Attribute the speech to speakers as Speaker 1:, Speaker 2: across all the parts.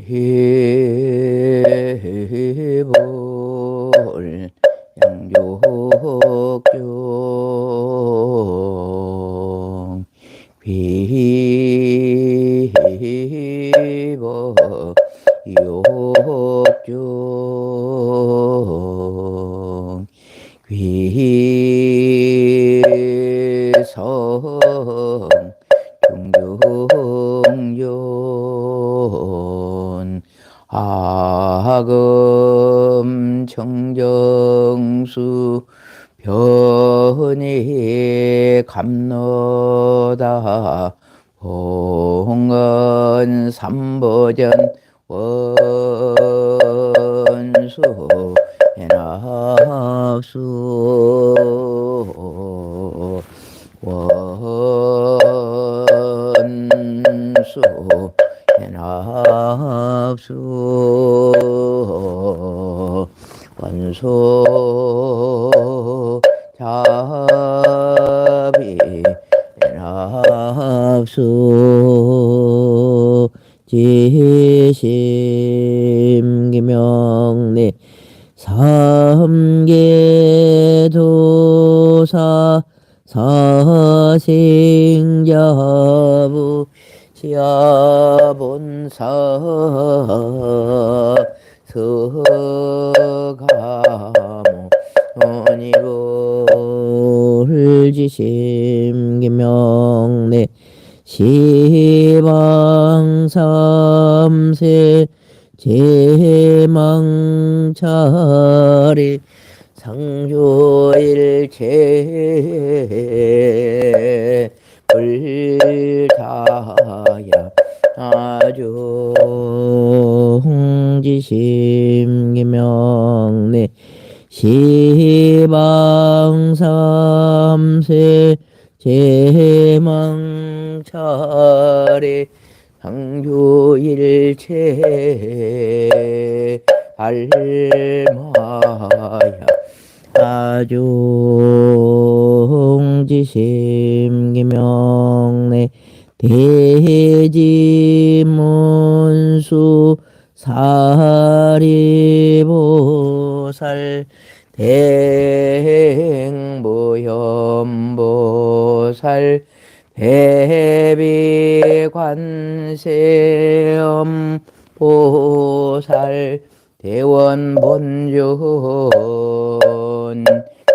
Speaker 1: 비볼 양조경 비보 욕경 귀성 중중yon 하금 청정수 변이 감노다 봉은 삼보전 원수 해납수 원수 해납수 원소 자비 해납수 지심기명내 삼계도사 사생자부 시아본사 서가모 언이불지심기명내 시방삼세 제망차리 상조일체 불타야 아종지심기명내 시방삼세 제망차례 상조일체 알마야 아종지심기명내 대지문수 사리보살 대행보현보살 대비관세음보살 대원본존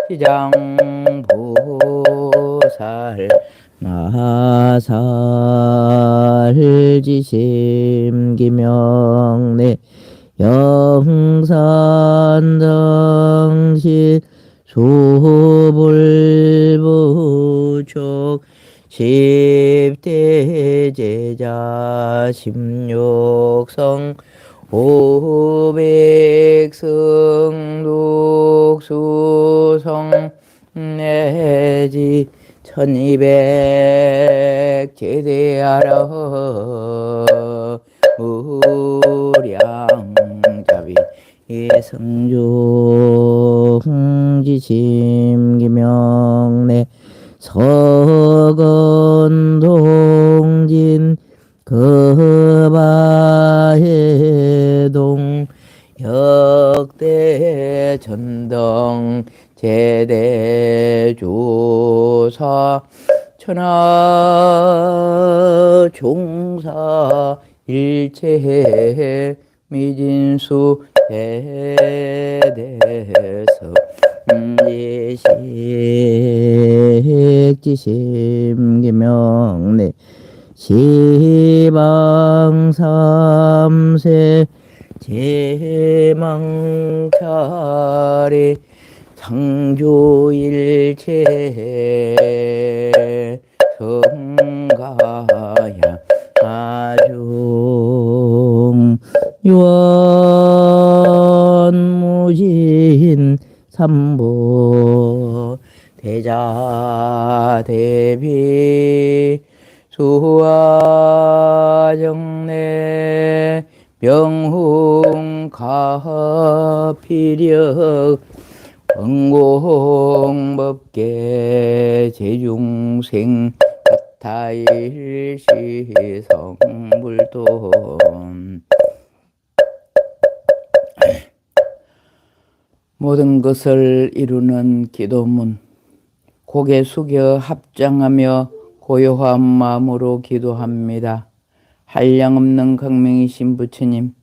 Speaker 1: 시장보살 마살지심기명내 영산등신 수불부족 십대제자 십육성 오백승독수성 내지 1200 제대하라 무량자비 예성중지심기명내 서건동진 거바해동 역대전등 제대조사 천하종사 일체 미진수 대대서 예식지심기명내 시방삼세 제망차례 상조일체 성가야 아중 유언무진 삼보 대자대비 수화정내 명훈가피력 원공법계 제중생 같아일시 성불돈 모든 것을 이루는 기도문. 고개 숙여 합장하며 고요한 마음으로 기도합니다. 한량없는 강명이신 부처님,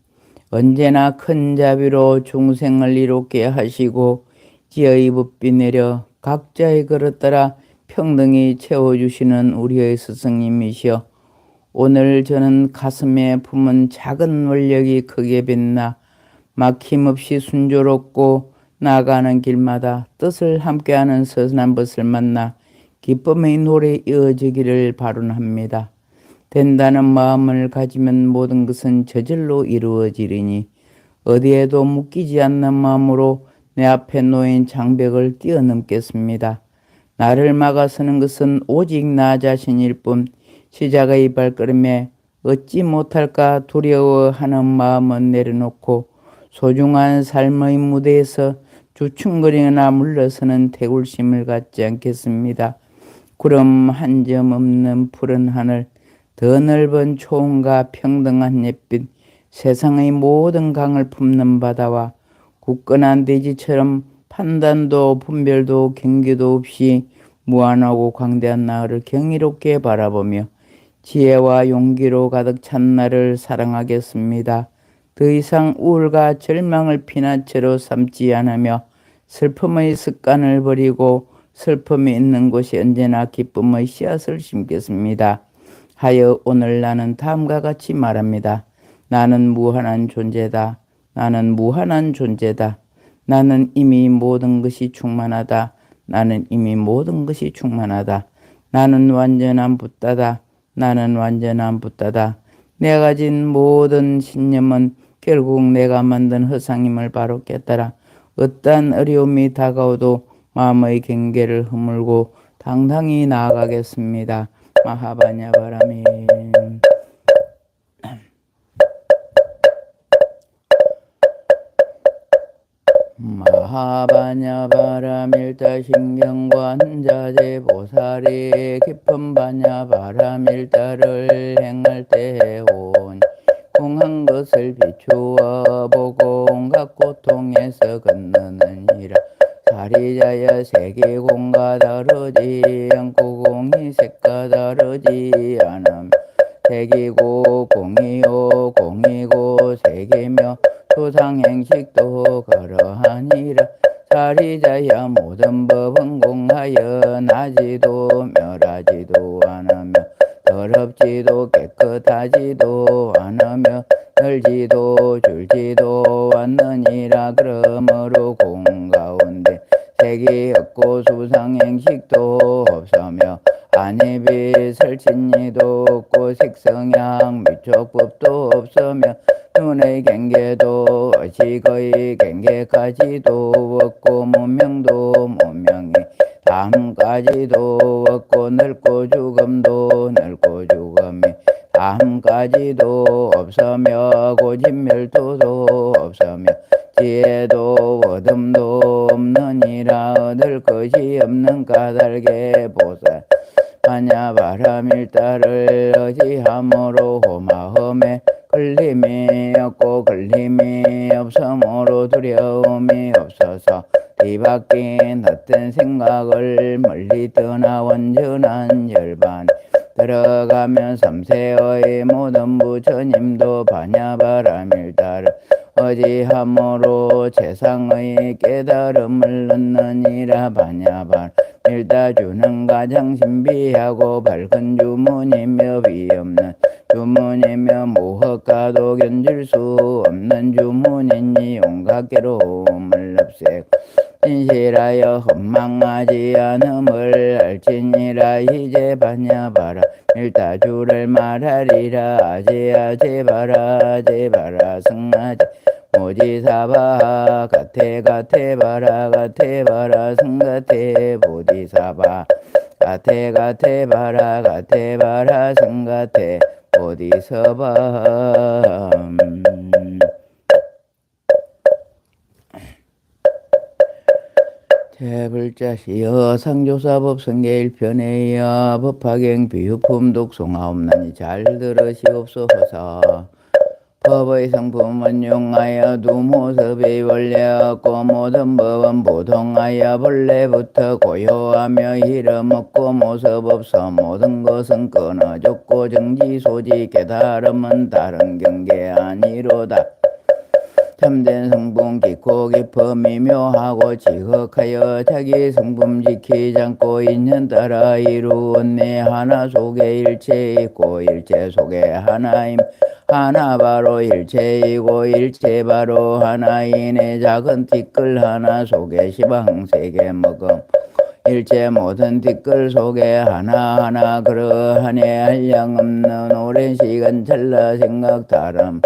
Speaker 1: 언제나 큰 자비로 중생을 이롭게 하시고 지혜의 법비 내려 각자의 그릇 따라 평등히 채워주시는 우리의 스승님이시여, 오늘 저는 가슴에 품은 작은 원력이 크게 빛나 막힘없이 순조롭고 나아가는 길마다 뜻을 함께하는 선한 것을 만나 기쁨의 노래 이어지기를 바론합니다. 된다는 마음을 가지면 모든 것은 저절로 이루어지리니 어디에도 묶이지 않는 마음으로 내 앞에 놓인 장벽을 뛰어넘겠습니다. 나를 막아서는 것은 오직 나 자신일 뿐 시작의 발걸음에 얻지 못할까 두려워하는 마음은 내려놓고 소중한 삶의 무대에서 주춤거리거나 물러서는 태굴심을 갖지 않겠습니다. 구름 한 점 없는 푸른 하늘, 더 넓은 초원과 평등한 햇빛, 세상의 모든 강을 품는 바다와 굳건한 대지처럼 판단도 분별도 경계도 없이 무한하고 광대한 나를 경이롭게 바라보며 지혜와 용기로 가득 찬 나를 사랑하겠습니다. 더 이상 우울과 절망을 피난처로 삼지 않으며 슬픔의 습관을 버리고 슬픔이 있는 곳이 언제나 기쁨의 씨앗을 심겠습니다. 하여 오늘 나는 다음과 같이 말합니다. 나는 무한한 존재다. 나는 무한한 존재다. 나는 이미 모든 것이 충만하다. 나는 이미 모든 것이 충만하다. 나는 완전한 붓다다. 나는 완전한 붓다다. 내가 가진 모든 신념은 결국 내가 만든 허상임을 바로 깨달아 어떠한 어려움이 다가오도 마음의 경계를 허물고 당당히 나아가겠습니다. 마하바냐 바라미. 마하바냐 바라밀다 신경관자재 보살이 깊은 바냐 바라밀다를 행할 때 온 공한 것을 비추어 보고 온갖 고통에서 건너느니라. 사리자야 색이 공과 다르지 않고 공이 색과 다르지 않음. 색이고 공이요 공이고 색이며 조상행식도 그러하니라. 사리자야 모든 법은 공하여 나지도 멸하지도 않으며 더럽지도 깨끗하지도 않으며 늘지도 줄지도 않느니라. 그러므로 공 가운데 색이 없고 수상행식도 없으며 안입이 설친이도 없고 색성향 미촉법도 없으며 눈의 경계도 어시거의 경계까지도 없고 문명도 문명이 다음까지도 없고 늙고 죽음도 늙고 죽음이 다음까지도 없으며 고진멸도도 없으며 지혜도 어둠도 없느니라. 얻을 것이 없는 까닭에 보살 하냐 바라밀다를 의지함으로 호마험에 걸림이 없고 걸림이 없으므로 두려움이 없어서 뒤바뀐 헛된 생각을 멀리 떠나 온전한 열반 들어가면 삼세의 모든 부처님도 바냐바라밀다를 의지함으로 세상의 깨달음을 얻느니라. 바냐바밀다 주는 가장 신비하고 밝은 주문이며 비없는 주문이며 무엇과도 견줄 수 없는 주문이니 온갖 괴로움을 없애고 진실하여 헌망하지 않음을 알지니라. 이제 바냐바라 밀다주를 말하리라. 아제아 제바라 제바라 승아제 모지사바 가테 가테 바라 가테 바라 승가테 보디사바 가테 가테 바라 가테 바라 승가테 보디사바. 제불자시여 상조사법 성계일편에야 법화경 비유품 독송하옵나니 잘 들으시옵소서. 법의 성품은 용하여 두 모습이 원래없고 모든 법은 보통하여 본래부터 고요하며 이름 없고 모습 없어 모든 것은 끊어졌고 정지소지 깨달음은 다른 경계 아니로다. 참된 성품 깊고 깊어 미묘하고 지극하여 자기 성품 지키지 않고 인연 따라 이루은 내 하나 속에 일체 있고 일체 속에 하나임. 하나 바로 일체이고 일체 바로 하나이네. 작은 티끌 하나 속에 시방세계 먹음 일체 모든 티끌 속에 하나하나 그러하니 한량없는 오랜 시간 찰나 생각 다름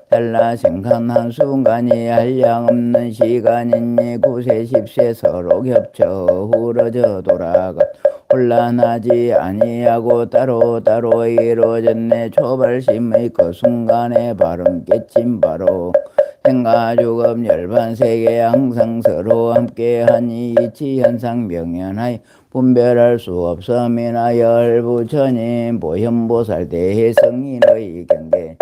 Speaker 1: 찰나 생각 한순간이 한량없는 시간이니 9세 10세 서로 겹쳐 흐러져 돌아가 혼란하지 아니하고 따로따로 이루어졌네. 초발심의 그 순간에 바른 깨침 바로 생과 죽음 열반세계 항상 서로 함께하니 이치현상 명연하여 분별할 수 없음이나 열부처님 보현보살 대해성인의 경계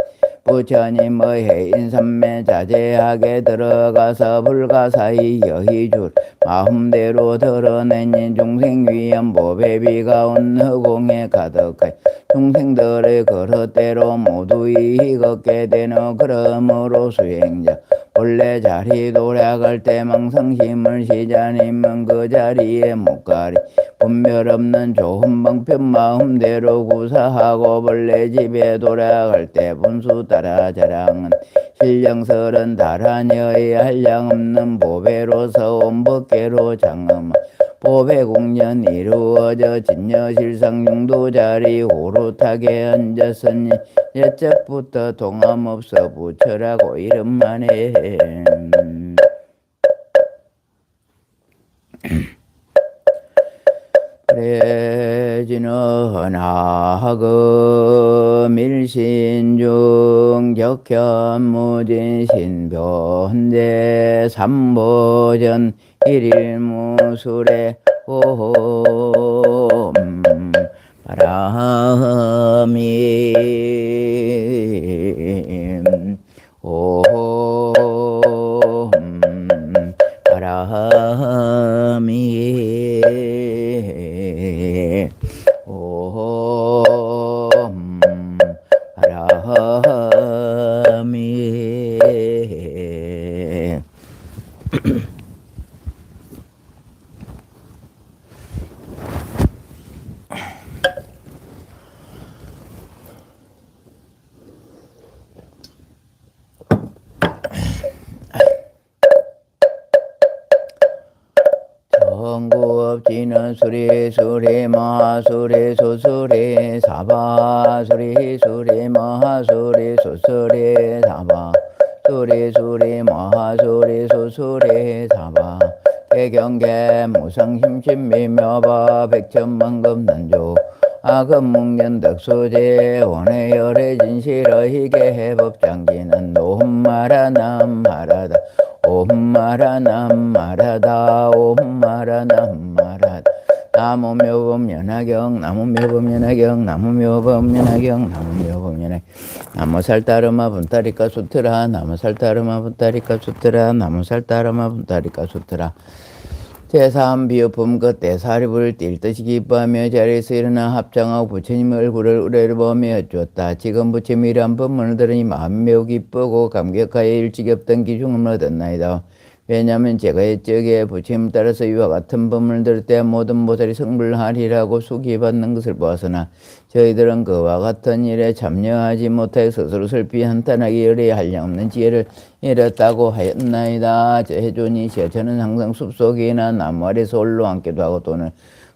Speaker 1: 부처님의 해인삼매 자제하게 들어가서 불가사의 여희줄 마음대로 드러내니 중생위험 보배비가 온 허공에 가득하여 중생들의 그릇대로 모두 이히 걷게 되는 그러므로 수행자 본래 자리 돌아갈 때 망상심을 시자님은 그 자리에 못 가리 분별 없는 좋은 방편 마음대로 구사하고 본래 집에 돌아갈 때 분수 따라 자랑은 신령설은 다라녀의 한량 없는 보배로서 온 법계로 장엄한 보배 공연 이루어져 진여실상 중도자리 호루타게 앉았으니 옛적부터 동함없어 부처라고 이름만 해. 그래지는 하금 일신중 적현무진 신변대 삼보전 일일무술에 옴 바람이 옴 바람이 옴 바람이 전구업지는 수리수리 마수리 수수리 사바 수리수리 마수리 수수리 사바 수리수리 마수리 수수리 사바 개경계 무상심심미묘바 백천만금 난조 아금문견 덕수제 원해열의 진실어희게 해법장기는 노흠마라 남마라다 옴마라 남마라다 옴마라 남마라다 나무묘범연하경 나무묘범연하경 나무묘범연하경 나무묘범연하경 나무살따르마 분따리까 수트라 나무살따르마 분따리까 수트라 나무살따르마 분따리까 수트라 제3비어품 그때 사립을 뛸 듯이 기뻐하며 자리에서 일어나 합장하고 부처님 얼굴을 우러러보며 여쭈었다. 지금 부처님이 이러한 법문을 들으니 마음이 매우 기쁘고 감격하여 일찍이 없던 기중을 얻었나이다. 왜냐하면 제가 옛적에 부처님 따라서 이와 같은 법문을 들을 때 모든 보살이 성불하리라고 수기받는 것을 보았으나 저희들은 그와 같은 일에 참여하지 못하여 스스로 슬피 한탄하기 열이 한량없는 지혜를 잃었다고 하였나이다. 해존이시여 저는 항상 숲속이나 나무 아래서 홀로 앉기도 하고 또는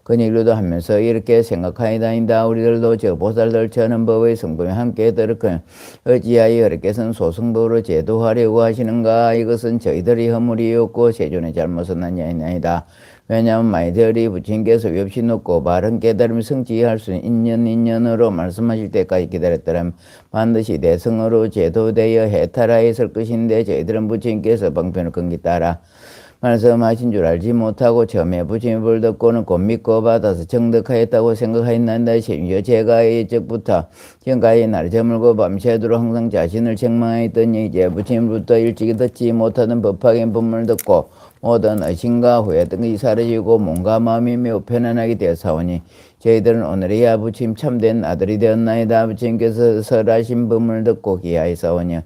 Speaker 1: 그닐로도 하면서 이렇게 생각하니 다닌다. 우리들도 저 보살들 저는 법의 성품에 함께 들었거늘 어찌하여 여러께서는 소승도로 제도하려고 하시는가. 이것은 저희들이 허물이었고 세존의 잘못은 아니나이다. 왜냐하면 많이들이 부처님께서 위없이 높고 바른 깨달음을 성취할 수 있는 인연으로 말씀하실 때까지 기다렸더라면 반드시 대성으로 제도되어 해탈하여 있을 것인데 저희들은 부처님께서 방편을 끊기 따라 말씀하신 줄 알지 못하고 처음에 부처님의 법을 듣고는 곧 믿고 받아서 정득하였다고 생각하였나이다. 심지어 제가 이적부터 지금까지 날을 저물고 밤새도록 항상 자신을 책망하였더니 이제 부처님부터 일찍이 듣지 못하던 법화의 법문을 듣고 모든 의심과 후회 등 것이 사라지고 몸과 마음이 매우 편안하게 되었사오니 저희들은 오늘이야 부처님 참된 아들이 되었나이다. 부처님께서 설하신 법문을 듣고 기하였사오니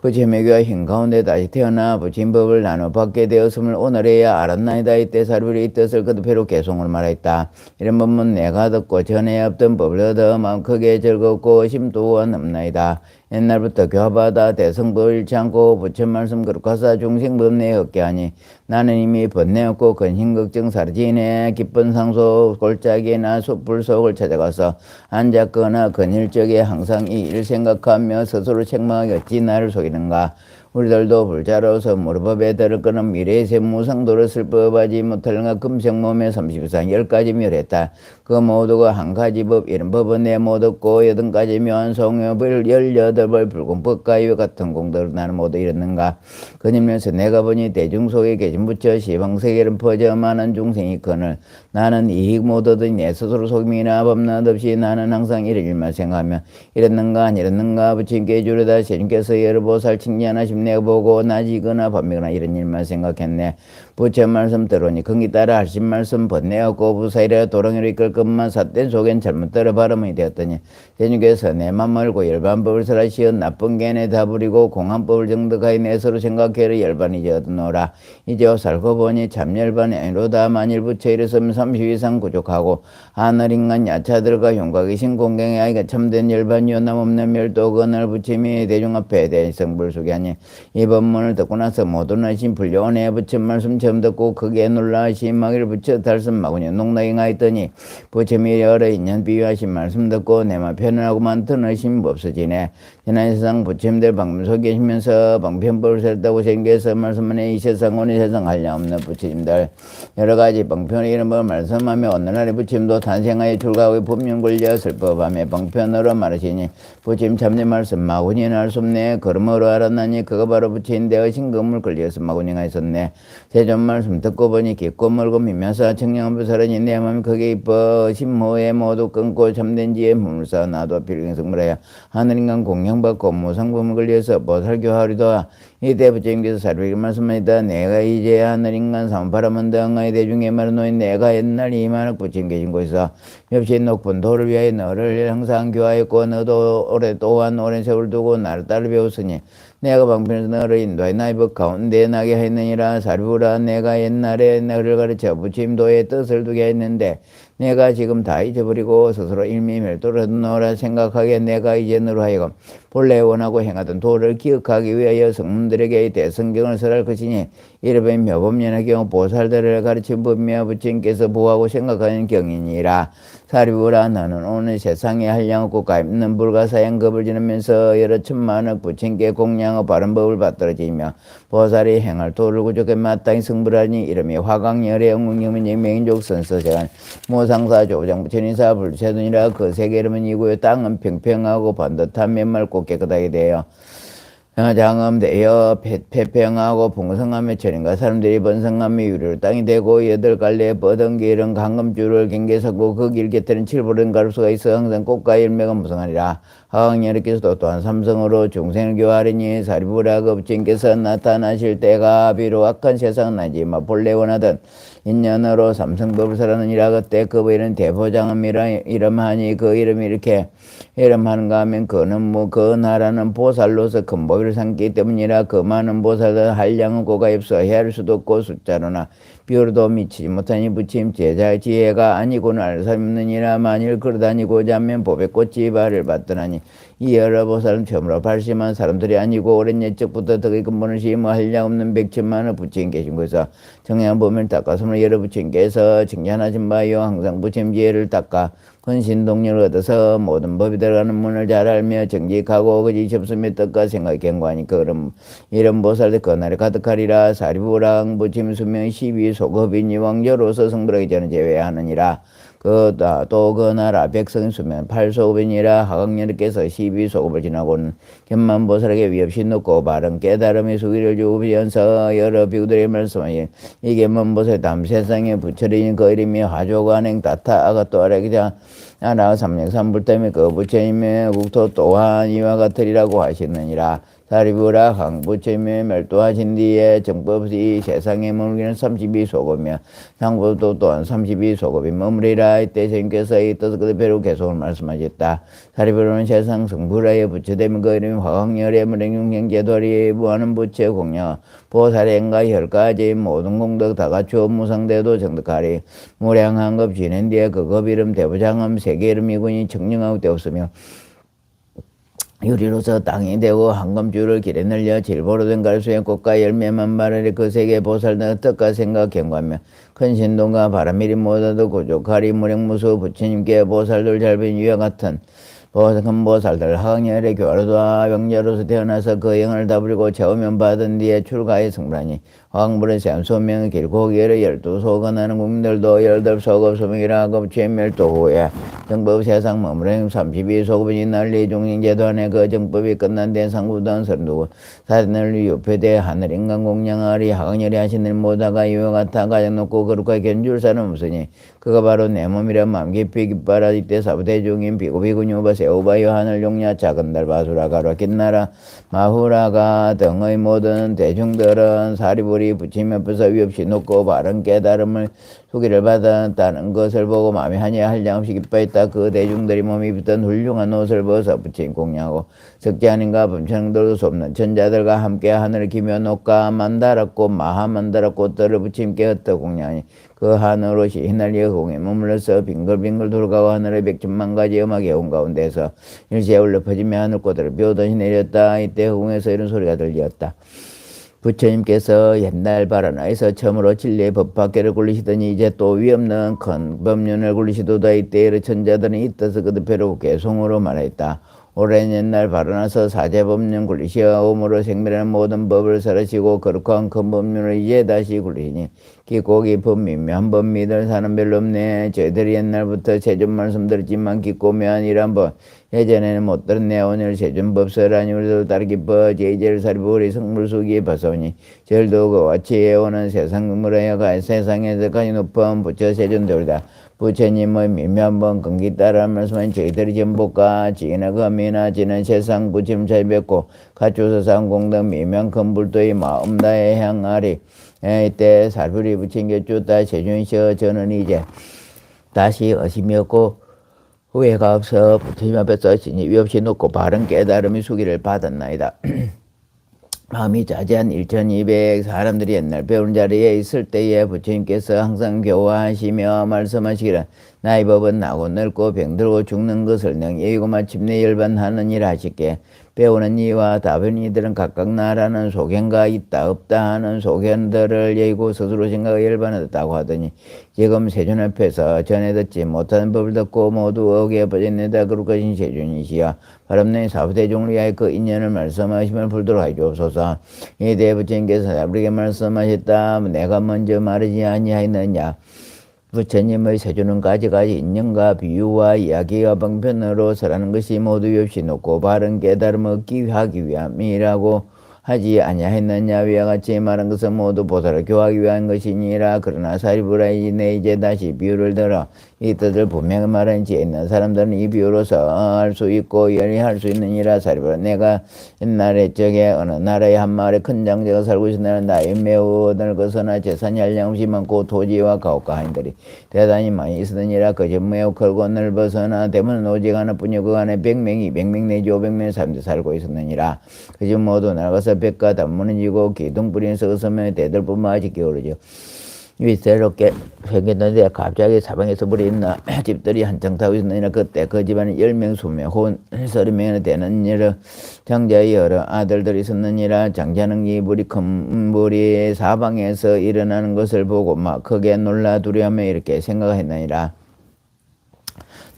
Speaker 1: 부처님의 교와 힘 가운데 다시 태어나 부처님 법을 나눠 받게 되었음을 오늘에야 알았나이다. 이때 사르비리 이 뜻을 그대로 개송을 말했다. 이런 법문 내가 듣고 전에 없던 법을 얻어 마음 크게 즐겁고 심도가 넘나이다. 옛날부터 교화받아 대성법을 잃지 않고 부처 말씀 거룩하사 중생법 내에 얻게 하니 나는 이미 번뇌없고 근심걱정 사라지네. 기쁜 상소 골짜기나 숯불 속을 찾아가서 앉았거나 근일적에 항상 이 일 생각하며 스스로 책망하기 어찌 나를 속이는가. 우리들도 불자로서 무릎법에 들을 거는 미래의 세무상도를 슬퍼하지 못할는가. 금생몸에 30이상 10가지 멸했다. 그 모두가 한 가지 법 이런 법은 내 못 얻고 8가지 묘한 성효법을 18벌 불공법가위와 같은 공덕을 나는 못 이뤘는가. 그님면서 내가 보니 대중 속에 계신 부처 시방세계를 퍼져 많은 중생이 거늘 나는 이익 못 얻으니 내 스스로 속임이나 밤낮 없이 나는 항상 이런 일만 생각하며 이랬는가 안 이랬는가 부처님께 주려다 세님께서 여러 보살 칭찬하심 내가 보고 낮이거나 밤이거나 이런 일만 생각했네. 부처 말씀 들으니 긍이 따라 하신 말씀 번뇌없고 부사이라 도랑이로 이끌 것만 삿된 속엔 잘못 따라 발음이 되었더니 세님께서 내 맘 말고 열반법을 설하시어 나쁜 개내 다부리고 공한법을 정득하여 내 서로 생각해를 열반이 되었노라. 이제 살고 보니 참 열반이 아니로다. 만일 부처 이랬으면 30 이상 부족하고 하늘인간 야차들과 흉곽이신 공경의 아이가 참된 열반이요 남없는 멸도 그날 부처님이 대중 앞에 대성불속이 하니 이 법문을 듣고 나서 모든 하신 불려원의 부처 말씀 처음 듣고 크게 놀라 심하기를 부처 달선 마구니 농락인가 했더니 부처님이 여러 인연 비유하신 말씀 듣고 내마 편안하고만 드너심 없어지네. 지난 세상 부처님들 방문 속에 계시면서 방편법을 설다고 생겨서 말씀하니 이 세상 오늘 세상 한량없는 부처님들 여러 가지 방편의 이름을 말씀하며 오늘날의 부처님도 탄생하여 출가하고 법륜 걸려 슬퍼하며 방편으로 말하시니 부처님 참된 말씀 마구니는 알 수 없네. 걸음으로 알았나니 그가 바로 부처인데 의심금을 걸려서 마구니가 있었네. 세존 말씀 듣고 보니 깊고 멀고 미면서 청량한 부사라니 내 마음이 크게 이뻐 심호에 모두 끊고 참된 지에 물사 나도 필경성물하여 하늘인간 공양받고 무상범을 걸려서 보살교하리도다. 이때 부처님께서 사르비게 말씀하시다. 내가 이제 하늘인간 삼바라먼드 항아의 대중에 말하노니 내가 옛날 이만학 부처님 계신 곳에서 엽시 높은 도를 위하여 너를 항상 교화했고 너도 또한 오랜 세월 두고 나를 따라 배웠으니 내가 방편에서 너를 인도해 나의 법 가운데 나게 하였느니라. 사르부라 내가 옛날에 너를 가르쳐 부처님도의 뜻을 두게 했는데 내가 지금 다 잊어버리고 스스로 일미멸도를 하노라 생각하게 내가 이제 너로 하여금 본래 원하고 행하던 도를 기억하기 위하여 성문들에게 대성경을 설할 것이니 이르면 묘법연의 경우 보살들을 가르친 법이며 부처님께서 보하고 생각하는 경이니라. 사리부라 너는 오늘 세상에 한량없고 가입는 불가사양급을 지내면서 여러 천만억 부처님께 공양의 바른 법을 받들어지며 보살이 행할 도를 구족에 마땅히 승불하니 이름이 화강열의 영웅영민의 맹인족 선서제간 모상사 조장 부처님사 불체돈이라 그 세계 이름은 이고요. 땅은 평평하고 반듯한 맨맑고 깨끗하게 되어 장엄되어 폐평하고 풍성함에 천인과 사람들이 번성함이 유리로 땅이 되고 여덟 갈래 뻗은 길은 강금줄을 경계서고 그 길 곁에는 칠보른 가루수가 있어 항상 꽃과 열매가 무성하리라. 하왕여르께서도 또한 삼성으로 중생을 교하리니 사리부라 그 부처님께서 나타나실 때가 비록 악한 세상은 아니지만 본래 원하던 인연으로 삼성법을 설하느니라. 그때 그 부인은 대보장엄이라 이름하니 그 이름이 이렇게 이름하는가 하면 그는 그 나라는 보살로서 큰 보위를 삼기 때문이라. 그 많은 보살들 한량은 고가 없어 헤아릴 수도 없고 숫자로나 비율도 미치지 못하니 부처님 제자의 지혜가 아니고는 알 수 없느니라. 만일 그러다니고자 하면 법의 꽃이 발을 받더나니 이 여러 보살은 처음으로 발심한 사람들이 아니고 오랜 옛적부터 덕의 근본을 심어 한량없는 백천만의 부처님 계신 곳에서 정량 범위를 닦아서는 여러 부처님께서 칭찬하신 바요. 항상 부처님 지혜를 닦아 근신동력을 얻어서 모든 법이 들어가는 문을 잘 알며 정직하고 거짓이 없으며 뜻과 생각이 견고하니 그럼 이런 보살들 그날에 가득하리라. 사리부랑 부처님 수명 12 소급이니 왕조로서 성불하기 전에 제외하느니라. 또 그 나라 백성이 수면 8소급이니라. 하강렬께서 12소급을 지나고는 견만보살에게 위없이 놓고 바른 깨달음의 수기를 주비면서 여러 비구들의 말씀하니 이 견만보살 다음 세상에 부처리니 그 이름이 화조관행 다타 아가또 아래기자 나라 삼력삼불때문에 그 부처님의 국토 또한 이와 같으리라고 하시느니라. 사리부라 강부처님의 멸도하신 뒤에 정법이 세상에 머물기는 32소급이며 상부도 또한 32소급이 머무리라. 이때 스님께서 이 뜻을 그대로 계속 말씀하셨다. 사리부로는 세상 성불하여 부처되면 그 이름이 화강열의 무량용행제도리 무하는 부처 공양 보살행과 혈까지 모든 공덕 다 갖추어 무상대도 정득하리. 무량한 급 지낸 뒤에 그 급 이름 대부장엄 세계 이름 이군이 청령하고 되었으며 유리로서 땅이 되고 한검줄을 길에 늘려 질보로 된 갈수의 꽃과 열매만 마르리. 그 세계 보살들 뜻과 생각 경과하며 큰 신동과 바람일이 모두 고족하리. 무량무수 부처님께 보살들 잘본 이와 같은 큰 보살들 하강열의 교화로다 명자로서 태어나서 그 영을 다부리고 체험면 받은 뒤에 출가의 성불하니 화강불의 샘소명의 길고 열의 12소가 나는 국민들도 18소급 소명이라 급취멸도 후에 정법 세상 머무르는 32소급이 난리 종행제도 안에 그 정법이 끝난 데 상부단 선두고 사단을 유표대 하늘 인간 공양하리. 하강열이 하시는 모다가 이와 같아 가장 높고 거룩하게 견줄 사람 없으니 그가 바로 내 몸이라 마음 깊이 기뻐하라. 이때 사부대 중인 비구비구뉴바 세우바요 하늘 용야 작은 달 바수라 가로 긴나라 마후라가 등의 모든 대중들은 사리불이 부처님 앞에서 위없이 놓고 바른 깨달음을 소기를 받았다는 것을 보고 마음이 하냐 한량없이 기뻐했다. 그 대중들이 몸이 입던 훌륭한 옷을 벗어 부처님 공양하고 석자님과 범천들도 솜는 천자들과 함께 하늘을 기며 녹과 만다라꽃 마하만다라 꽃들을 부처님께 흩어 공양하니 그 하늘 옷이 휘날려 공에 머물러서 빙글빙글 돌아가고 하늘의 100천만 가지 음악의 온 가운데서 일시에 올려 퍼지며 하늘꽃들을 벼듯이 내렸다. 이때 공에서 이런 소리가 들렸다. 부처님께서 옛날 바라나에서 처음으로 진리의 법밖에를 굴리시더니 이제 또 위없는 큰 법륜을 굴리시도다. 이때 천자들은 이 뜻을 그대로 개송으로 말했다. 오랜 옛날 바라나서 사제법륜 굴리시어 오므로 생멸하는 모든 법을 설하시고 거룩한 큰 법륜을 이제 다시 굴리시니 깊고 깊은 미묘한 법 믿을 사람 별로 없네. 저희들이 옛날부터 세존 말씀 들었지만 깊고 묘한 이란 법 예전에는 못 들었네. 오늘 세존법설하니 우리도 다르 기뻐 제이제를 사리부 우리 성물수기에 벗어오니 절도 그와 치에오는 세상 물어야가 세상에서까지 높은 부처 세존되리다. 부처님의 미묘한 법 근기 따라 말씀은 저희들이 전복과 지나 금이나 지는 세상 부처님 잘 뵙고 가추서 상공등 미묘한 큰 불도의 마음 다해 향하리. 이때 살불이 부처님께 쭈다 세존이시여 저는 이제 다시 의심이 없고 후회가 없어 부처님 앞에서 진이 위없이 놓고 바른 깨달음의 수기를 받았나이다. 마음이 자제한 1200 사람들이 옛날 배운 자리에 있을 때에 부처님께서 항상 교화하시며 말씀하시기를 나의 법은 나고 늙고 병들고 죽는 것을 능히 마침내 열반하느니라 하시기에 배우는 이와 다른 이들은 각각 나라는 소견가 있다 없다 하는 소견들을 여의고 스스로 생각을 열반하였다고 하더니 지금 세존 앞에서 전에 듣지 못하는 법을 듣고 모두 어기에 빠졌네다. 그릇하신 세존이시여 바람내 사부대종을 위하여 그 인연을 말씀하시면 불도록 하시옵소서. 이 대부처님께서 우리에게 말씀하셨다. 내가 먼저 말하지 아니하였느냐. 부처님의 세존은 가지가지 인연과 비유와 이야기와 방편으로 설하는 것이 모두 없이 놓고 바른 깨달음을 얻기 하기 위함이라고 하지 아니하였느냐. 위와 같이 말한 것은 모두 보살을 교하기 위한 것이니라. 그러나 사리부라이 내 이제 다시 비유를 들어 이 뜻을 분명히 말한 지에 있는 사람들은 이 비유로서 할 수 있고 열의할 수 있느니라. 사리부라 내가 옛날에 적에 어느 나라의 한 마을에 큰 장자가 살고 있으나 나이 매우 늙어서나 재산이 한량없이 많고 토지와 가옥과 하인들이 대단히 많이 있으니라. 그 집 매우 크고 넓어서나 대문은 오직 하나뿐이요 그 안에 100명 200명 내지 500명 사람들이 살고 있었느니라. 그 집 모두 낡아서 벽과 단문은 지고 기둥뿌리는 썩었으면 대들뿐만 아직 게으르죠. 위태롭게 생겼는데 갑자기 사방에서 불이 있나 집들이 한창 타고 있느니라. 그때 그 집안에 10명 20명 혹은 30명이나 되는 여러 장자의 여러 아들들이 있었느니라. 장자는 이 불이 큰 불이 사방에서 일어나는 것을 보고 막 크게 놀라 두려워하며 이렇게 생각했느니라.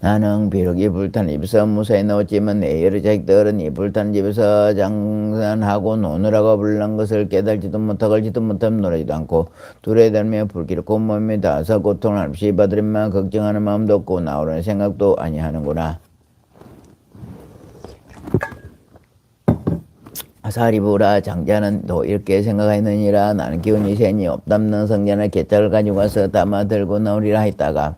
Speaker 1: 나는 비록 이 불타는 집에서 무사히 나왔지만 내 여러 자식들은 이 불타는 집에서 장산하고 노느라고 불난 것을 깨달지도 못하고 알지도 못하면 놀라지도 않고 둘에 달며 불길고 몸이 닿아서 고통을 없이 받으리만 걱정하는 마음도 없고 나오려는 생각도 아니하는구나. 사리부라 장자는 또 이렇게 생각하였느니라. 나는 기운이 세니 없담는 성전의 개짝을 가지고 와서 담아 들고 나오리라 했다가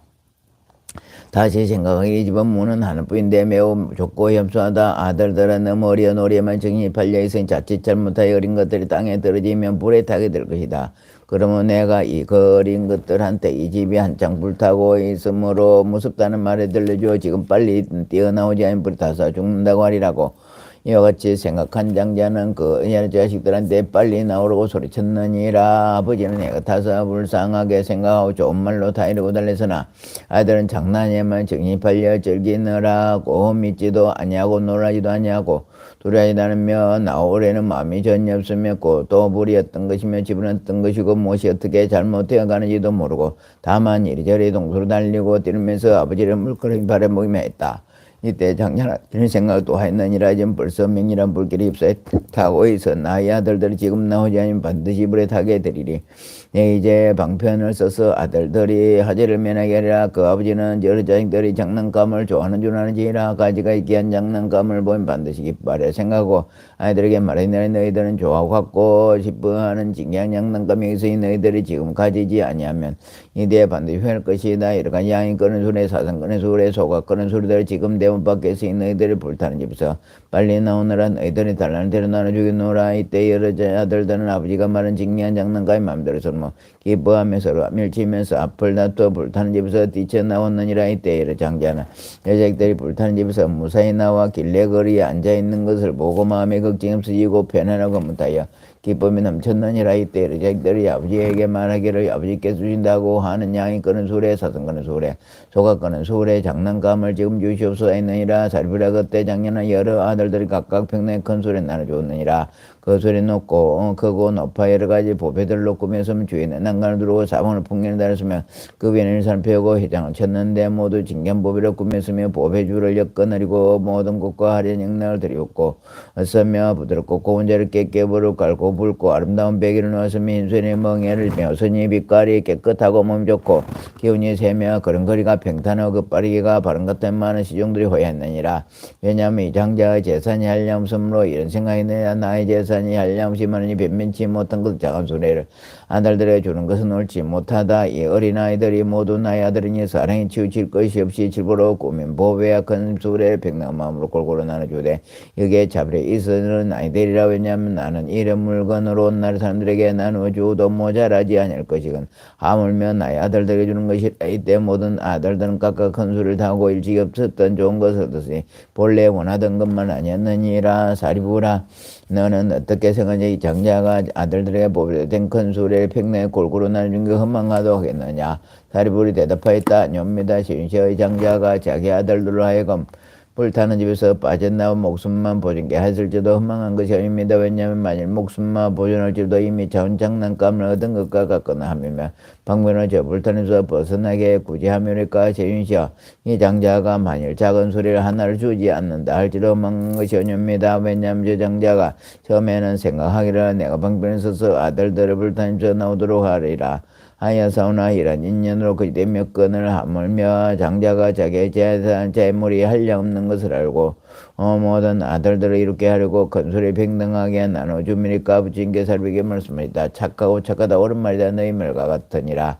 Speaker 1: 다시 생각하기 이 집은 문은 하나뿐인데 매우 좁고 협소하다. 아들들은 너무 어려 노래만 정신이 팔려있으니 자칫 잘못하여 어린 것들이 땅에 떨어지면 불에 타게 될 것이다. 그러면 내가 이 어린 것들한테 이 집이 한창 불타고 있으므로 무섭다는 말을 들려주어 지금 빨리 뛰어나오지 않으면 불이 타서 죽는다고 하리라고. 이와 같이 생각한 장자는 그 자식들한테 빨리 나오라고 소리쳤느니라. 아버지는 애가 타서 불쌍하게 생각하고 좋은 말로 다 이러고 달래서나 아들은 장난에만 정신이 팔려 즐기느라고 믿지도 아니하고 놀라지도 아니하고 두려워하지 않으며 나오려는 마음이 전혀 없으며 또 불이 어떤 것이며 집은 어떤 것이고 무엇이 어떻게 잘못되어 가는지도 모르고 다만 이리저리 동소로 달리고 뛰면서 아버지를 물끄러미 바라보기만 했다. 이때 장자는 이런 생각도 하였느니라. 지금 벌써 맹렬한 불길이 휩싸여 타고 있어 나의 아들들이 지금 나오지 않으면 반드시 불에 타게 되리리. 내 이제 방편을 써서 아들들이 하지를 면하게 하리라. 그 아버지는 여러 자식들이 장난감을 좋아하는 줄 아는지라. 가지가 있기한 장난감을 보면 반드시 기뻐하려 생각하고 아이들에게 말하니 너희들은 좋아하고 갖고 싶어하는 진귀한 장난감이 있으니 너희들이 지금 가지지 아니하면 이때 반드시 후회할 것이다. 이러가 양이 끄는 소리에 사슴 끄는 소리에 소가 끄는 소리들 지금 대문 밖에서 너희들이 불타는 집에서 빨리 나오느라 너희들이 달라는 대로 나눠 주겠노라. 이때 여러 아들들은 아버지가 말한 진귀한 장난감이 마음대로 서로 기뻐하며 서로 밀치면서 앞을 다투어 불타는 집에서 뛰쳐나왔느니라. 이때 여러 장자는 여자들이 불타는 집에서 무사히 나와 길래거리에 앉아있는 것을 보고 마음에 걱정이 없어지고 편안하고 못하여 기쁨이 넘쳤느니라. 이때 여러 자식들이 아버지에게 말하기를 아버지께서 주신다고 하는 양이 끄는 소리에 사슴 끄는 소리에 소가 끄는 소리에 장난감을 지금 주시옵소서 했느니라. 사리부라 그때 장녀는 여러 아들들이 각각 평내에 큰 소리에 나눠주었느니라. 그 소리 높고 크고 높아 여러 가지 보배들로 꾸몄으면 주인은 난간을 두르고 사방을 풍년을 달았으며 그 위를 살펴고 회장을 쳤는데 모두 진귀한 보배로 꾸몄으며 보배줄을 엮어내리고 모든 곳과 화려한 영락을 드리웠고 어서며 부드럽고 고운 자를 깨깨부를 깔고 붉고 아름다운 베개를 놓았으며 흰손에 멍에를 메었으니 빛깔이 깨끗하고 몸 좋고 기운이 세며 걸음걸이가 평탄하고 그 빠르기가 바른 같은 많은 시종들이 호야했느니라. 왜냐하면 이 장자의 재산이 한량없으므로 이런 생각이 내야 나의 재산이 한량없이 많으니 변변치 못한 것 작은 소리를 아들들에게 주는 것은 옳지 못하다. 이 어린아이들이 모두 나의 아들이니 사랑이 치우칠 것이 없이 질보로 꾸민 보배와 큰 수레를 백나무 마음으로 골고루 나눠주되 여기에 차별이 있어는 아이들이라. 왜냐하면 나는 이런 물건으로 나를 사람들에게 나누어주어도 모자라지 아니할 것이건 하물며 나의 아들들에게 주는 것이라. 이때 모든 아들들은 각각 큰 수를 타고 일찍 없었던 좋은 것을 얻었으니 본래 원하던 것만 아니었느니라. 사리부라 너는 어떻게 생각하냐? 이 장자가 아들들에게 보배된 큰 수레를 평내에 골고루 나눠준 게 허망하다고 하겠느냐? 사리불이 대답하였다. 뇽니다. 시윤시의 장자가 자기 아들들로 하여금 불타는 집에서 빠져나온 목숨만 보존게 했을지도 허망한 것이 아닙니다. 왜냐하면 만일 목숨만 보존할지도 이미 자원 장난감을 얻은 것과 같거나 하면 방면을 저 불타는 집에서 벗어나게 굳이 하면일까? 시윤시여 이 장자가 만일 작은 소리를 하나를 주지 않는다 할지도 허망한 것이 아닙니다. 왜냐하면 저 장자가 처음에는 생각하기를 내가 방편에 서서 아들들을 불타는 집에서 나오도록 하리라 하여사오나 이런 인연으로 그때 몇 건을 하물며 장자가 자기의 재물이 한량없는 것을 알고 모든 아들들을 이롭게 하려고 큰소리 평등하게 나눠주미니까 부친께 살피게 말씀하셨다. 착하고 착하다 옳은 말이다. 너희 말과 같으니라.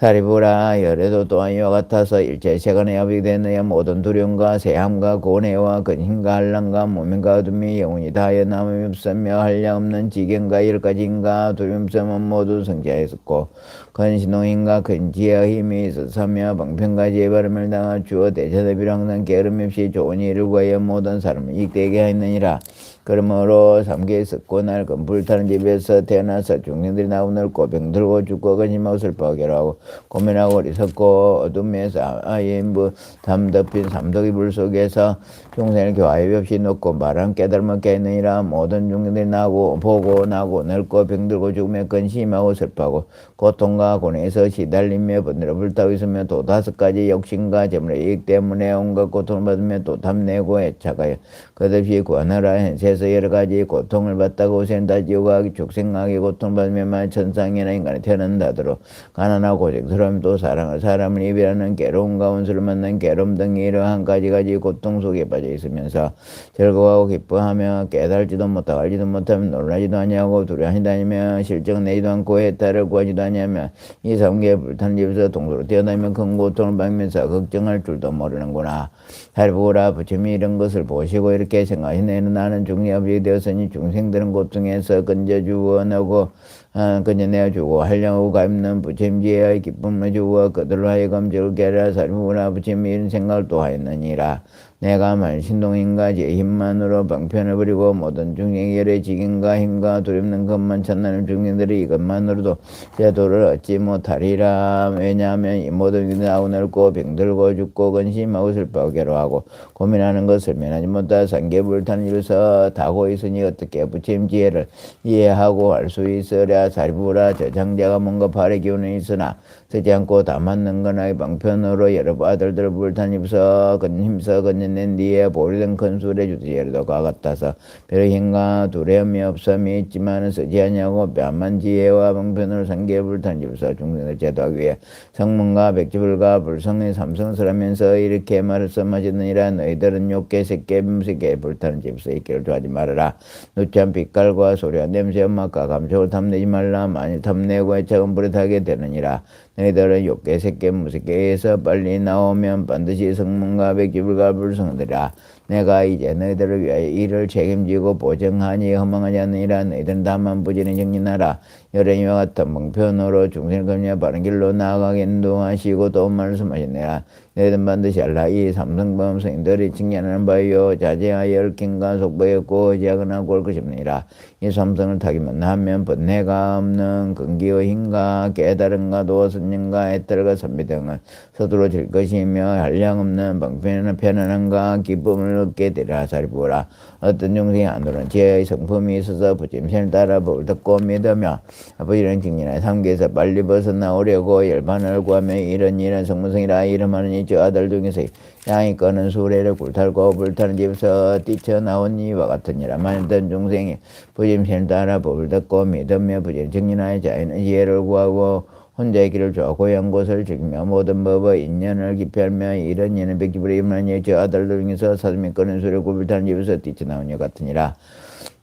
Speaker 1: 사리부라 열애도 또한 이와 같아서 일체 세간의 합이 된 너의 모든 두려움과 세함과 고뇌와 근심과 한란과 무명과 어둠이 영원히 다하여 남음이 없으며 한량없는 지경과 열가지인가 두려움성은 모두 성취하였었고 근신홍인과 근지의 힘이 있었으며 방편과 재발음을 당하 주어 대처대비로 항상 게으름 없이 좋은 일을 구하여 모든 사람을 이익되게 하였느니라. 그러므로 삼계에 썩고 낡은 불타는 집에서 태어나서 중생들이 나오늘고 병들고 죽고 근심하고 슬퍼하게 하고 고민하고 어리석고 어둠에서 아인부 담덮인 삼덕이 불 속에서 중생을 교화에 없이 놓고 말한 깨달음을 깨느니라. 모든 중생들이 나고 보고 나고 늙고 병들고 죽으며 근심하고 슬퍼하고 고통과 고뇌에서 시달리며 번들어 불타고 있으며 또 5가지 욕심과 재물의 이익 때문에 온갖 고통을 받으며 또 탐내고 애착하여 끝없이 구하느라 현세에서 여러 가지 고통을 받다고 생다 지옥하기 축생하기 고통받으며 만 천상이나 인간이 태어난다도록 가난하고 고생스러움 또 사랑을 사람을 이별하는 괴로움과 원수를 만난 괴로움 등 이러한 가지 고통 속에 빠져 있으면서 즐거워하고 기뻐하며 깨달지도 못하고 알지도 못하며 놀라지도 아니하고 두려워하지도 아니며 실정 내지도 않고 해탈을 구하지도 아니하며 이 삼계에 불타는 집에서 동서로 뛰어다니며 큰 고통을 받으면서 걱정할 줄도 모르는구나. 잘 보라. 부처님이 이런 것을 보시고 이렇게 생각하시네는 나는 중리아버지 되었으니 중생들은 고통에서 건져주원하고 건져내어주고 한량하고 갚는 부처님지의 기쁨을 주어 그들로 하여금 즐겁게 하라. 잘 보라. 부처님이 이런 생각을 또 하였느니라. 내가 만신동인가 제 힘만으로 방편을 부리고 모든 중생의 열의 직인과 힘과 두렵는 것만 찾는 중생들이 이것만으로도 제도를 얻지 못하리라. 왜냐하면 이 모든 일이 나고 늙고 병들고 죽고 근심하고 슬퍼하고 괴로워하고 고민하는 것을 면하지 못하 삼계불탄 일서 다고 있으니 어떻게 부처님 지혜를 이해하고 알 수 있으랴. 사리부라. 저 장자가 뭔가 발의 기운은 있으나 쓰지 않고 다 맞는 거나 방편으로 여러 아들들 불탄 입서 힘써 건져낸 뒤에 보리된 큰 술에 주듯이 예로도 과 같아서 별 힘과 두려움이 없음이 있지만 쓰지 아니하고 뺨만 지혜와 방편으로 삼계 불탄 입서 중생을 제도하기 위해 성문과 백지불과 불성의 삼성설하면서 이렇게 말씀하시느니라. 너희들은 욕계 색계 음색계 불타는 집서 있기를 좋아하지 말아라. 누추한 빛깔과 소리와 냄새 음악과 감촉을 탐내지 말라. 만일 탐내고 애착은 불에 타게 되느니라. 너희들은 욕계 색계 무색계에서 빨리 나오면 반드시 성문과 백지불과 불성들이라. 내가 이제 너희들을 위하여 이를 책임지고 보정하니 허망하지 않느니라. 너희들은 다만 부지런히 정진하라. 여름이와 같은 방편으로 중생을 금리하여 바른 길로 나아가게 인도하시고 또 말씀하시니라. 너희들은 반드시 알라. 이 삼성범 성인들이 칭찬하는 바요 자제하여 얽힌과 속보였고 의지하거나 꼴 것입니다. 이 삼성을 타기만 하면 번뇌가 없는 근기의 힘과 깨달음과 도선념과 애탈과 선비 등을 서두르질 것이며 한량없는 방편이나 편안함과 기쁨을 얻게 되리라. 사리부라. 어떤 중생이 안으로는 지혜의 성품이 있어서 부처님을 따라 법을 듣고 믿으며 아버지는 직진하여 삼계에서 빨리 벗어나오려고 열반을 구하며 이런 성문성이라 이름하느니 저 아들 중에서 양이 꺼는 수레를 굴탈고 불타는 집에서 뛰쳐나온 이와 같으니라. 만일던 중생이 부처님을 따라 법을 듣고 믿으며 부처님 직진하여 자유는 지혜를 구하고 혼자의 길을 좋고 연 곳을 지키며 모든 법의 인연을 기피하며 이런 예는 백지불에 임하니 저 아들들 중에서 사슴이 꺼는 수레를 굴타는 집에서 뛰쳐나온 이 같으니라.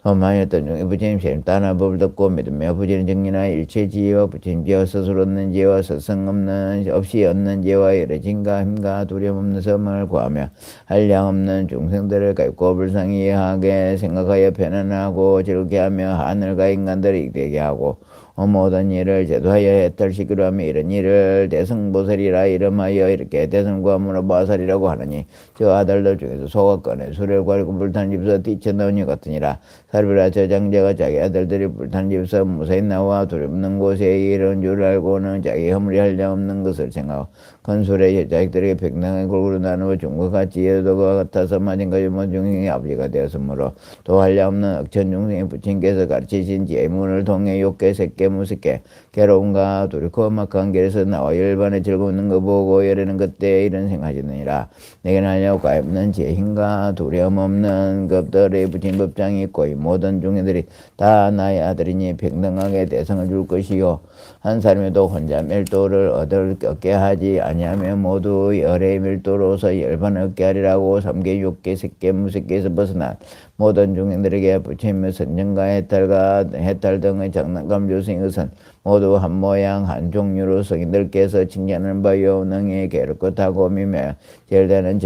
Speaker 1: 만일던 중에 부처님 시를 따라 법을 듣고 믿으며 부처님 정리나 일체 지혜와 부처님 지혜와 스스로 얻는 지혜와 스승 없이 얻는 지혜와 여러 진과 힘과 두려움 없는 섬을 구하며 한량 없는 중생들을 가입고 불쌍히 이해하게 생각하여 편안하고 즐겁게 하며 하늘과 인간들을 이되게 하고 모든 일을 제도하여 해탈시키려 하며 이런 일을 대승보살이라 이름하여 이렇게 대승구함으로 보살이라고 하느니 저 아들들 중에서 소가 꺼내 수레를 괄고 불타는 집에서 뛰쳐나오니 같으니라. 사리부라. 저 장자가 자기 아들들이 불타는 집에서 무사히 나와 두렵는 곳에 이른 줄 알고는 자기 허물이 한량없는 것을 생각하고 큰 수레의 자식들에게 평등하게 골고루 나누어 중국과 지혜도가 같아서 마찬가지 모든 중생의 아버지가 되었으므로 또 한량없는 억천 중생의 부친께서 가르치신 지혜의 문을 통해 욕계 색계 무색계 괴로움과 두렵고 험악한 길에서 나와 열반에 즐거운 거 보고 열에는 그때 이런 생각하시느니라. 내게는 하려고 없는 지혜 힘과 두려움 없는 급들의 부친 법장이 있고 이 모든 중생들이 다 나의 아들이니 평등하게 대성을 줄 것이요 한 사람에도 혼자 멸도를 얻게 하지 아니하며 모두 열의 멸도로서 열반을 얻게 하리라고 삼계 육계 색계 무색계에서 벗어난 모든 중생들에게 부처님의 선정과 해탈 등의 장난감 주신 것은 모두 한 모양 한 종류로 성인들께서 칭찬하는 바요 능히 괴롭고 미며 제일되는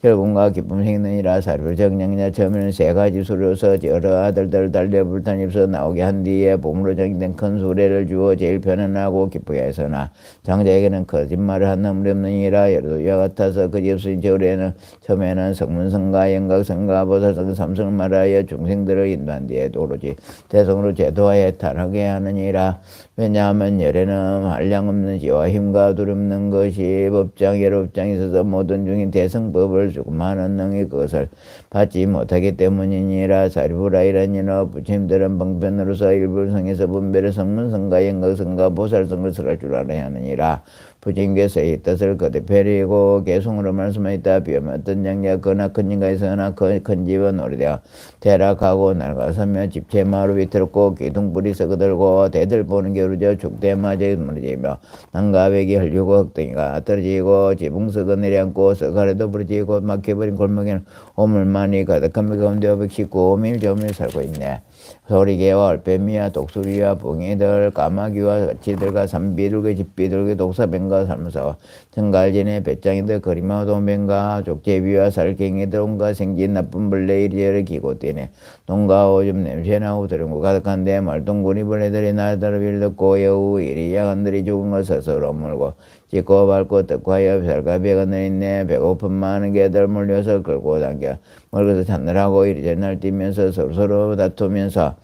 Speaker 1: 즐거움과 기쁨 생기느니라. 사료 정령이냐 처음에는 세 가지 수로서 여러 아들들 달려 불탄 입서 나오게 한 뒤에 몸으로 정된 큰 수레를 주어 제일 편안하고 기쁘게 해서나 장자에게는 거짓말을 한 놈이 없느니라. 여러 이와 같아서 그 집수인 저울에는 처음에는 성문성가 영각성가 보살성가 삼성을 말하여 중생들을 인도한 뒤에 오로지 대성으로 제도하에 탈하게 하느니라. 왜냐하면 열에는 한량없는 지와 힘과 두렵는 것이 법장 예법장에 있어서 모든 중인 대성법을 주고 많은 능히 그것을 받지 못하기 때문이니라. 사리부라이란 이너 부처님들은 방편으로서 일불성에서 분별의 성문성가 영각성가 보살성을 설할 줄 알아야 하느니라. 부처님께서 이 뜻을 거듭해리고 개송으로 말씀하였다. 비하면 어떤 장자 거나 큰 인가에서나 큰 집은 오래되어 대락하고 낡아서며 집채마루 위태롭고 기둥불이 썩어들고 대들 보는 겨루져 죽대마저 무너지며 난가백이 흘리고 흙덩이가 떨어지고 지붕 썩어 내려앉고 썩어래도 부러지고 막혀버린 골목에는 오물만이 가득한 가운데 519 밀조밀 살고 있네. 소리개와 얼빼미와 독수리와 붕이들 까마귀와 같이들과 삼비둘기 집비둘기 독사뱀과 살무사와 정갈진의 배짱이들 거리마 동뱀과 족제비와 살갱이들 온갖 생긴 나쁜 벌레 이리저리 기고 뛰네. 농가 오줌 냄새나고 들은고 가득한데 말똥구리 벌레들이 날다를 빌듣고 여우 이리 야간들이 죽은 걸 스스로 물고 찢고 밟고 떡과여 살가비가 내있네. 배고픈 많은 개들 몰려서 끌고 당겨 멀어서 찾느라고 이리저리 날뛰면서 서로 다투면서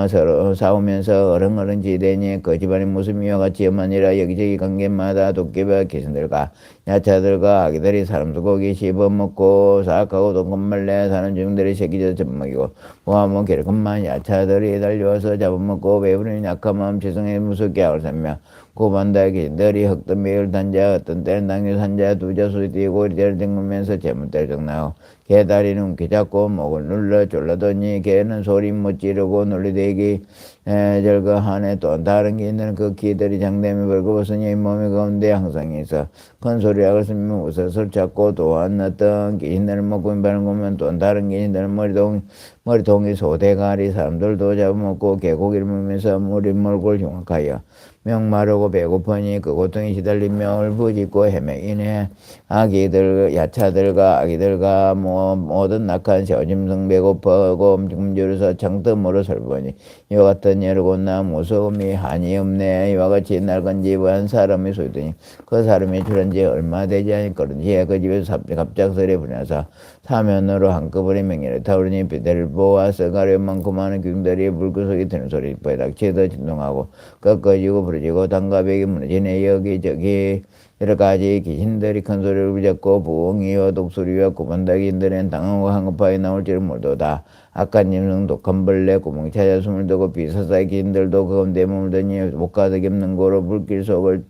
Speaker 1: 서로 싸우면서 어렁어렁 지대니 그 집안의 모습 이와 같이 엄하니라. 여기저기 관계마다 도깨비와 귀신들과 야차들과 아기들이 사람 소고기 씹어먹고 사악하고 동건말래 사는 중들이 새끼져 젖먹이고 모하면 괴롭건만 야차들이 달려와서 잡아먹고 배부른 약한 마음 지성에 무섭게 앓으며 고반다의 귀신들이 흙든 매일 단자 어떤 때는 당뇨 산자 두자수 뛰고 이리저리 댕기면서 재물대를 정나고 개다리는 귀잡고 목을 눌러 졸라더니 개는 소리 못 지르고 놀리대기 절거하네. 또 다른 개는 그 귀들이 장대미 벌거벗으니 몸의 가운데 항상 있어 큰 소리하고 쓰면 웃어서 찾고 또한 어떤 귀신들을 먹고 임바는 거면 또 다른 귀신들은 머리통이 소대가리 사람들도 잡아먹고 개고기를 먹으면서 물이 몰골 흉악하여 명마르고 배고프니 그 고통에 시달리며 울부짖고 헤매이네. 아기들 야차들과 아기들과 모든 낙한 새짐승 배고파고 음줄여서 창더물을 설보니 이와 같은 여러고나 무서움이 한이 없네. 이와 같이 낡은 집은 사람이 소유되니 그 사람이 줄은 지 얼마 되지 않았거든지 그 집에서 갑작스레 분야사 사면으로 한꺼번에 맹렬히 타오르니 비대를 보아 썩가려만큼 많은 귀신들이 불구석에 드는 소리 벼락치듯 진동하고 꺾어지고 부러지고 단가벽이 무너지네. 여기저기 여러 가지 귀신들이 큰 소리를 부잡고 부엉이와 독수리와 고반다기인들은 당하고 한급하게 나올 줄을 모르도다. 악한 짐승 독한 벌레 구멍 찾아 숨을 두고 비사사의 귀신들도 그 가운데 몸을 드니 목가득 없는 고로 불길 속을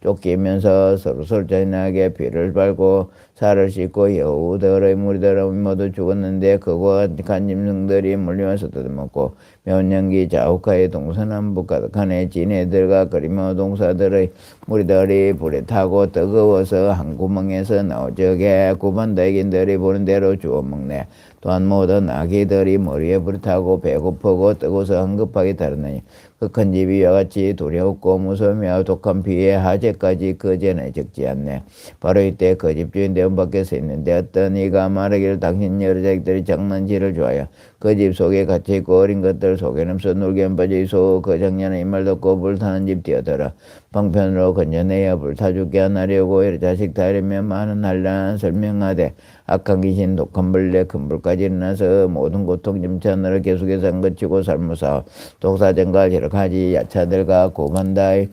Speaker 1: 쫓기면서 서로 잔인하게 피를 밟고 살을 씻고 여우들의 무리들은 모두 죽었는데 그와 간 짐승들이 몰려와서 뜯어먹고 면연기 자욱하에 동서남북 가득하네. 지네들과 그리모 동사들의 무리들이 불에 타고 뜨거워서 한 구멍에서 나오저게 구반다기인들이 보는 대로 주워 먹네. 또한 모든 아기들이 머리에 불을 타고 배고프고 뜨거워서 황급하게 다르느니 그 큰 집이 이와 같이 두렵고 무서우며 독한 피에 하재까지 그전에 적지 않네. 바로 이때 그 집주인 대문 밖에 서 있는데 어떤 이가 말하기를 당신 여러 자식들이 장난질을 좋아하여 그 집 속에 갇혀 있고 어린 것들 속에는 놀게 빠져 있어 그 장년은 이 말 듣고 불타는 집 뛰어들어 방편으로 건져내어 불타 죽게 하려고 여러 자식 다리며 많은 한란 설명하되 악한 귀신 독한 벌레 큰 불까지 일어나서 모든 고통 짐찬으로 계속해서 한거치고 살무사 독사정갈 여러 가지 야차들과 고반다의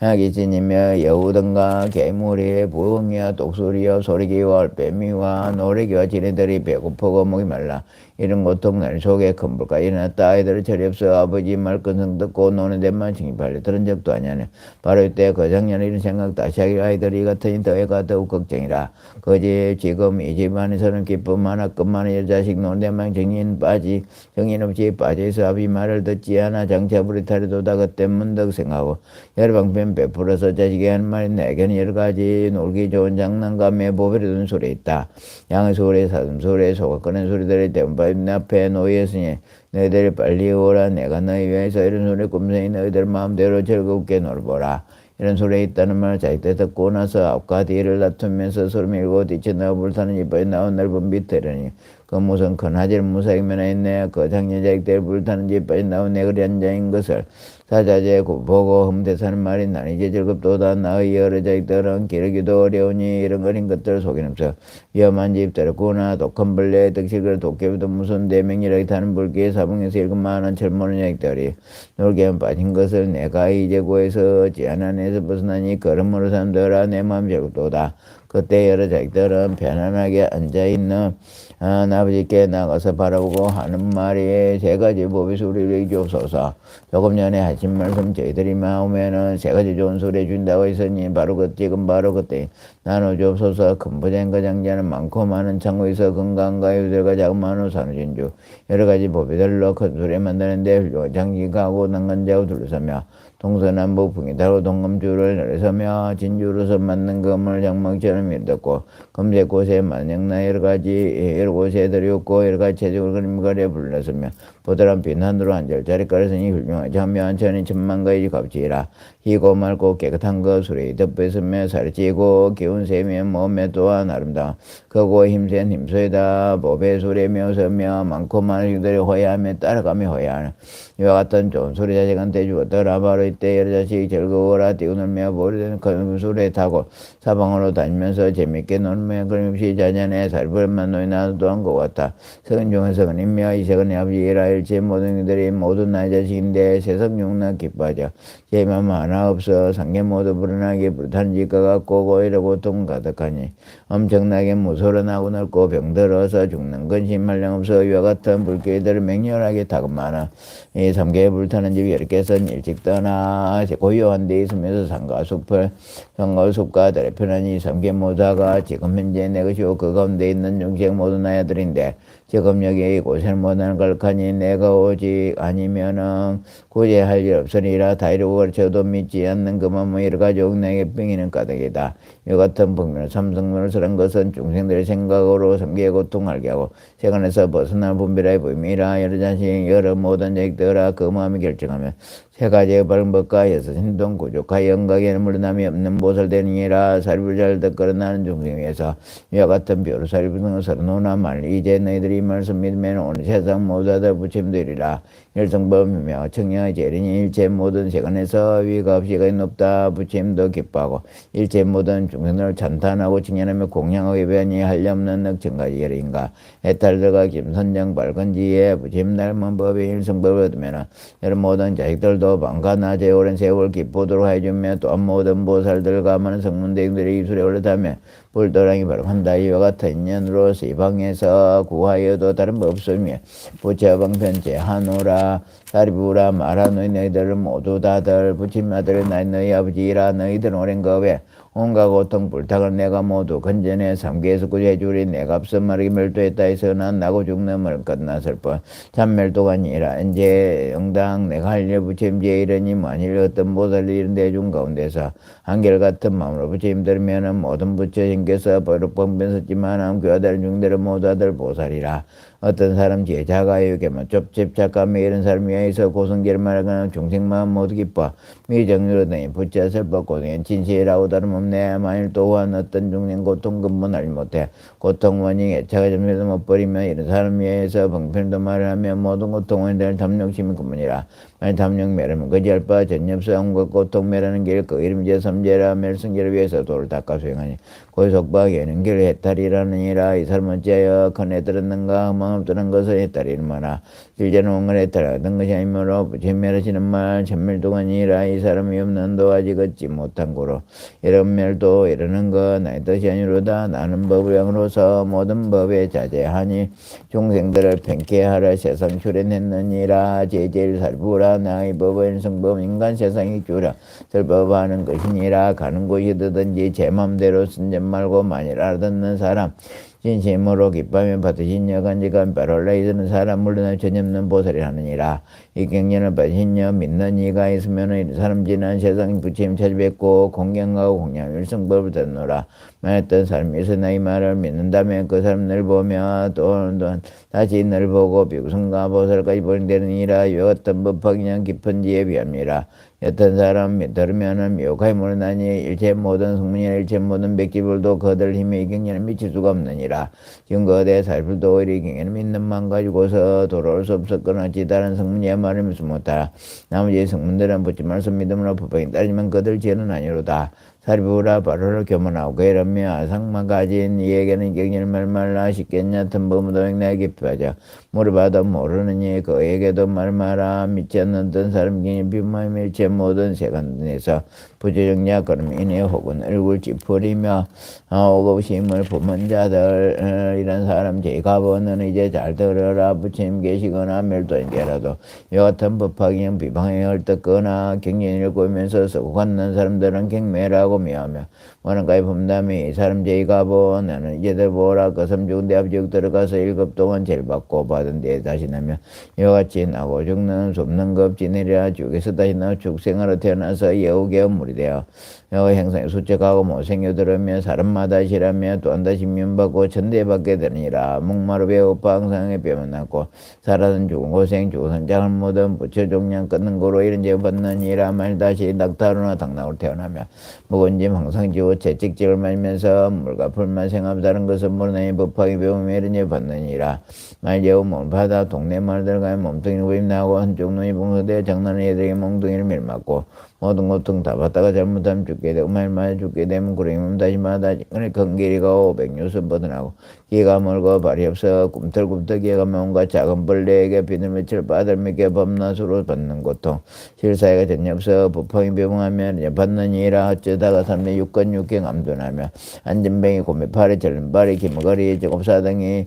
Speaker 1: 귀신이며 여우등과 괴물이 부엉이와 독수리와 소리기와 얼빼미와 노래기와 지네들이 배고프고 목이 말라 이런 고통 날 속에 큰 불까지 일어났다. 아이들을 저리 없어 아버지 말 근성 듣고 노는 데만 징입하려 들은 적도 아니하네. 바로 이때 그 작년에 이런 생각 다시 하기 아이들이 같으니 더해가 더욱 걱정이라. 그 집 지금 이 집안에서는 기쁨 하나 끝만에 여자식 노는 데만 정인없이 빠져있어 아비 말을 듣지 않아 장차 불이 타려도다. 그때 문득 생각하고 여러 방편 부모님 베풀어서 자식이 하는 말이 내게는 여러 가지 놀기 좋은 장난감에 보배를 둔 소리 있다. 양의 소리, 사슴 소리, 소가 끄는 소리들이 대부분 앞에 놓였으니 너희들이 빨리 오라. 내가 너희 위해서 이런 소리 꿈새니 너희들 마음대로 즐겁게 놀보라. 이런 소리에 있다는 말을 자기들 듣고 나서 앞과 뒤를 다투면서 소리 밀고 뒤쳐나와 불타는 이빨이 나온 넓은 밑에라니 그 무슨 큰 하질 무사히 면하였네. 그 작년 자식들 불타는 이빨이 나온 내그리 앉아인 것을 사자제 보고 흠대사는 말이 난 이제 즐겁도다. 나의 여러 자식들은 기르기도 어려우니 이런 거린 것들 속이면서 위험한 집들 구나 독한 벌레 득실걸 도깨비도 무슨 대명이라기 타는 불기에 사방에서 일곱 많은 젊은 자식들이 놀게 빠진 것을 내가 이제 구해서 지한 안에서 벗어나니 걸음으로 삼더라. 내 마음 즐겁도다. 그때 여러 자식들은 편안하게 앉아있는 아버지께 나가서 바라보고 하는 말이 세 가지 법의 소리를 주옵소서. 조금 전에 하신 말씀 저희들이 마음에는 세 가지 좋은 소리 준다고 했으니 지금 바로 그때 나눠주옵소서. 큰 부자인가 장자는 많고 많은 창고에서 건강과 유들과 작은 만우 산후진주 여러 가지 법이들로 큰 소리 만드는데 훌륭한 장기가하고 난간자고 둘러서며 동서남북 풍이다로 동금줄을 내려서며 진주로서 맞는 금을 장막처럼 믿었고 금색 곳에 만영나 여러 곳에 들였고 여러 가지 체적을 그림가리에 불렀으며 보드란 빛하늘로 한절짜리 깔았으니 훌륭하지 하며 천이 천만가지 값지라. 희고 맑고 깨끗한 것 술에 덮였으며 살이 찌고 기운 세며 몸에 또한 아름다운 크고 힘센 힘소이다. 법의 소리에 메어서며 많고 많은 이들이 호야하며 따라가며 호야하는 이와 같은 좋은 소리 자식한테 주었더라. 바로 이때 여러 자식이 즐거워라 뛰어놀며 보리된 큰 술에 타고 사방으로 다니면서 재밌게 놀며 끊임없이 자전에 살벌만 노이나 또한 것 같아. 석은 중에 석은이며 이 석은 아버지라. 일체 모든 이들이 모두 나의 자식인데 세상 용나 기뻐하자. 제 맘 하나 없어 상계 모두 불안하게 불타는 짓과 같고 고이로 고통 가득하니 엄청나게 무소란하고 넓고 병들어서 죽는 근심 한량 없어. 이와 같은 불길들을 맹렬하게 타고 많아. 이 삼계에 불타는 집이 이렇게선 일찍 떠나 고요한 데 있으면서 산과 숲과 달에 편하니 삼계 모자가 지금 현재 내 것이요 그 가운데 있는 중생 모두 나의 아들인데 지금 여기 이곳에는 못하는 걸까니 내가 오직 아니면은 구제할 일 없으리라. 다 이루고 가르쳐도 믿지 않는 그 마음의 여러 가지 옥내게 뺑이는 까닭이다. 이 같은 분명한 삼성론을 쓰는 것은 중생들의 생각으로 삼계의 고통을 알게 하고 세간에서 벗어날 분별의 보임이라. 여러 자식 여러 모든 자식들아 그 마음이 결정하면 세 가지의 바른 법과 여섯 신동 구족과 영각에는 물러남이 없는 보살되니라. 살불 잘 듣거나 나는 중생 위해서 이와 같은 벼루 살불 등을 서로노나 말 이제 너희들이 말씀 믿으면 오늘 세상 모두들 부침되리라. 일성범이며 청량의 재린이 일체 모든 세간에서 위가 없이 가 높다. 부침도 기뻐하고 일체 모든 중생들을 찬탄하고 칭찬하며 공양하게 배하니 한량없는 넉천가지 여러인가 해탈들과 김선정 밝은지에 부침 닮은 법의 일성법을 얻으면 여러 모든 자식들도 밤과 낮에 오랜 세월 기쁘도록 해주며 또한 모든 보살들과 많은 성문대행들이 입술에 올라타며 불도랑이 발음한다. 이와 같은 인연으로 이방에서 구하여도 다른 법 없으며 부처방편제 하노라. 사리부라 말하 너희들은 모두 다들 부친 아들 나의 너희 아버지라. 너희들은 오랜 겁에 온갖 고통 불탁을 내가 모두 건전해 삼계에서 구제해주리. 내가 앞서 말하기 멸도했다 해서 난 나고 죽는 말 끝났을 뿐 참멸도가 아니라 이제 영당 내가 할 일 부침지에 이르니 만일 어떤 보살이 이런 대중 가운데서 한결같은 마음으로 부침 들면은 모든 부처님께서 버릇범변섰지만 교아들 중대를 모두 아들 보살이라. 어떤 사람 제자가 여기면 좁집착감에 이런 사람 위해서 고성계를 말하거나 중생마음 모두 기뻐 미정유로더니 부처 슬퍼 고생은 진실이라고 다름없네. 만일 또한 어떤 중생 고통 근본 알지 못해 고통 원인 애착을 점에도 못 버리면 이런 사람 위해서 방편도 말을 하며 모든 고통 원인들을 담력심이 근본이라. 만일 담력 매라면 거지할 바 전엽성과 고통 매라는 길 그 이름 제3제라. 멸성계를 위해서 도를 닦아 수행하니 고속박 예능길 해탈이라느니라. 이 사람은 어찌하여 큰애 들었는가 마음 뜨는 것을 해탈이 얼마나 실제는 온걸 해탈하던 것이 아니므로 부처멸하시는 말 천멸도가 아니라. 이 사람이 없는도 아직 얻지 못한 고로 이런 멸도 이러는 것 나의 뜻이 아니로다. 나는 법을 양으로서 모든 법에 자제하니 중생들을 팽케 하라 세상 출현했느니라. 제제일 살부라. 나의 법은 성법 인간 세상이 주라 설법하는 것이니라. 가는 곳이든지 제 맘대로 쓴짓 말고 만일 알아듣는 사람 진심으로 기뻐하며 받으신 여간지간 바로라 이들은 사람 물러나 전없는 보살이 하느니라. 이 경전을 받으신 여 믿는 이가 있으면 사람 지난 세상 부처님 찾아뵙고 공경하고 공양 일성법을 듣노라. 만했던 사람이 있으나 이 말을 믿는다면 그 사람 늘 보며 또한 다시 늘 보고 비구성과 보살까지 보내되느니라. 이와 같은 법학이냐 깊은 지에 비합니다. 여튼 사람 들으면은 묘하게 모르나니 일체 모든 성문이나 일체 모든 백지불도 그들 힘에 이 경전을 미칠 수가 없느니라. 지금 거대 살풀도 오히려 이 경전을 믿는만 가지고서 돌아올 수 없었거나 지다른 성문이야 말을 믿지 못하라. 나머지 성문들은 붙지 말씀 믿음으로 법하게 따지면 그들 죄는 아니로다. 사리부라 바로를 교문하고 그러며 아상만 가진 이에게는 경전을 말말라 싶겠냐 틈버무도행 내게 깊어져 물어봐도 모르느니 그에게도 말마라. 믿지 않는 사람 경전 비마의 밀체 모든 세간에서 부조정냐 그럼 이내 혹은 얼굴 찌푸리며 오급심을 품은 자들 이런 사람 제가보는 이제 잘 들어라. 부처님 계시거나 멸도인게라도 이 같은 법학이형 비방에 헐떡거나 경전을 꾸면서 쓰고 갖는 사람들은 경매라고 미하며 원한가에 품담이 이 사람 제가보 나는 이제들 보라. 그 섬 죽은 데 앞지역 들어가서 1급 동안 제일 받고 받은 데에 다시 나면 이와 같이 나고 죽는 숨는 급 지내랴. 죽에서 다시 나와 죽생으로 태어나서 여우개 물이 되어 여우 행성에 수척하고 못생겨들으며 사람마다 실하며 또한 다시 미움받고 천대받게 되느니라. 목마루 배고파 항상에 배만났고 살아든 죽은 고생 죽은 장을 모든 부처 종량 끊는 거로 이런 죄 받느니라. 말 다시 낙타로나 당나로 태어나며 묵은 짐 항상 지고 채찍질을 말면서 물과 풀만 생하며 다른 것은 모르나니 법하게 배우며 이런 죄 받느니라. 말 제우 몸바다 동네 말들 가면 몸뚱이를 구입나고 한쪽 눈이 봉서되 장난은 애들에게 몽둥이를 밀맞고 모든 고통 다 받다가 잘못하면 죽게 되고 말마에 죽게 되면 구렁이면 다시 마다 징그레 건길이 가고 백류선 뻗어나고 기가 멀고 발이 없어 꿈틀꿈틀 기가 온갖 작은 벌레에게 비늘며칠 바들매게 범낮으로 받는 고통 실사회가 전혀 없어 부펑이 배봉하면 받는 이라. 어쩌다가 삼내 육건 육경 암둔하며 안전뱅이 고매 팔에 절름발이 기머거리 제곱사등이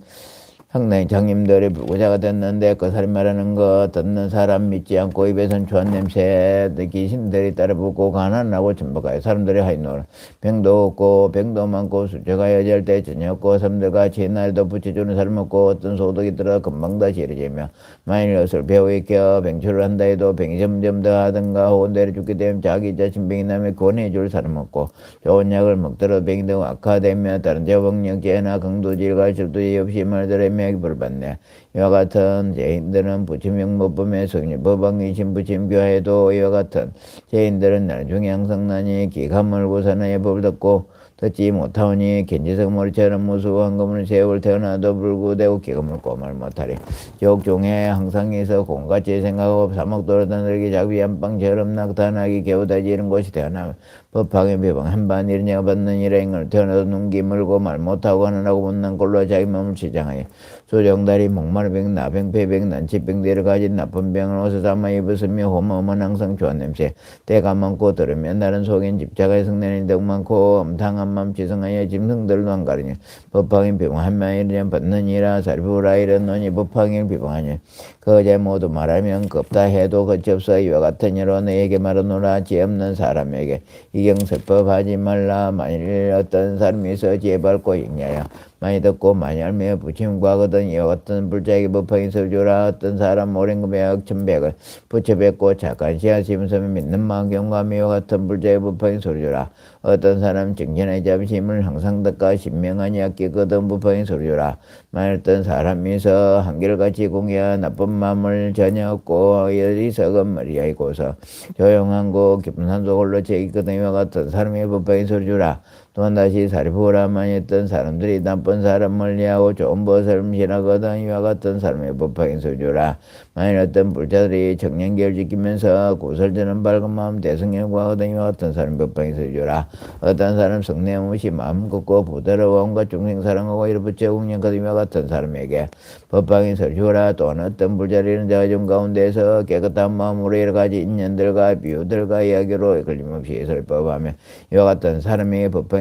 Speaker 1: 상당히 장님들이 불구자가 됐는데 그 사람 말하는 거 듣는 사람 믿지 않고 입에선 좋은 냄새 귀신들이 따라붙고 가난하고 전부가요. 사람들이 하이노라. 병도 없고 병도 많고 수저가 여절 때 전혀 없고 사람들과 지날도 붙여주는 사람 없고 어떤 소득이 들어 금방 다 지르지며 만일 것을 배우익혀 병출을 한다 해도 병이 점점 더 하든가 혹은 내려 죽게 되면 자기 자신 병이 나면 권해줄 사람 없고 좋은 약을 먹더라도 병이 더 악화되며 다른 제법력제나 강도질과 질투지 없이 말들의 벌 받네. 이와 같은 죄인들은 부처명 못 보며 성리 법왕이신 부처님 교회도 이와 같은 죄인들은 나중에 항상 나니 기가 멀고 사나의 법을 듣고 듣지 못하오니 견지석 머리처럼 무수한 검을 세월 태어나도 불구되고 기가 멀고 말 못하리. 지옥중에 항상에서 공같이 생각하고 사목 돌아다니기 자기 한방처럼 낙타나기 개우다지 이런 곳이 태어나면 법학의 비방 한반 이런 얘가 받는 일행을 태어나도 눈기 멀고 말 못하고 하느라고 못난 꼴로 자기 몸을 치장하여 소정다리 목마르병 나병 폐병 난치병대를 가진 나쁜 병을 옷을 삼아 입었으며 호모험은 항상 좋은 냄새 때가 많고 들으면 다른 속엔 집자가 성내는 덕 많고 엄탕한 맘 지성하여 짐승들도 안 가르니 법학인 비방 한만 이런 받느니라. 살부라 이런 논이 법학인 비방하니 그제 모두 말하면 겁다 해도 거치없어. 이와 같은 여로 너에게 말하노라. 죄 없는 사람에게 이경설법하지 말라. 만일 어떤 사람이 있어 죄 밟고 ig냐여 많이 듣고 많이 알며 부처님과 거든 이와 같은 불자에게 법하인 설주라. 어떤 사람 오랜금에 억천백을 부처뵙고 착한 시하시면서 믿는 마음 경감이 이와 같은 불자의 법하인 설주라. 어떤 사람 정신의 잠심을 항상 듣고 신명하니 아끼거든 법하인 설주라. 만일 어떤 사람이 있어 한결같이 공여 나쁜 마음을 전혀 없고 어리석은 머리이고서 조용한 곳 깊은 산속 홀로 제기거든 이와 같은 사람의 법하인 설주라. 또한 다시 사리부라만 했던 사람들이 나쁜 사람 멀리하고 좋은 것을 신하거든 이와 같은 사람의 법하인 설주라. 만일 어떤 불자들이 청년계를 지키면서 구설되는 밝은 마음 대성령과 하거든 이와 같은 사람의 법하인 설주라. 어떤 사람 성내무시 마음 걷고 부드러워 온갖 중생 사랑하고 이를 붙여 공연거든 이와 같은 사람에게 법하인 설주라. 또한 어떤 불자리는 자중 가운데서 깨끗한 마음으로 여러 가지 인연들과 비유들과 이야기로 걸림없이 설법하며 이와 같은 사람에게 법하인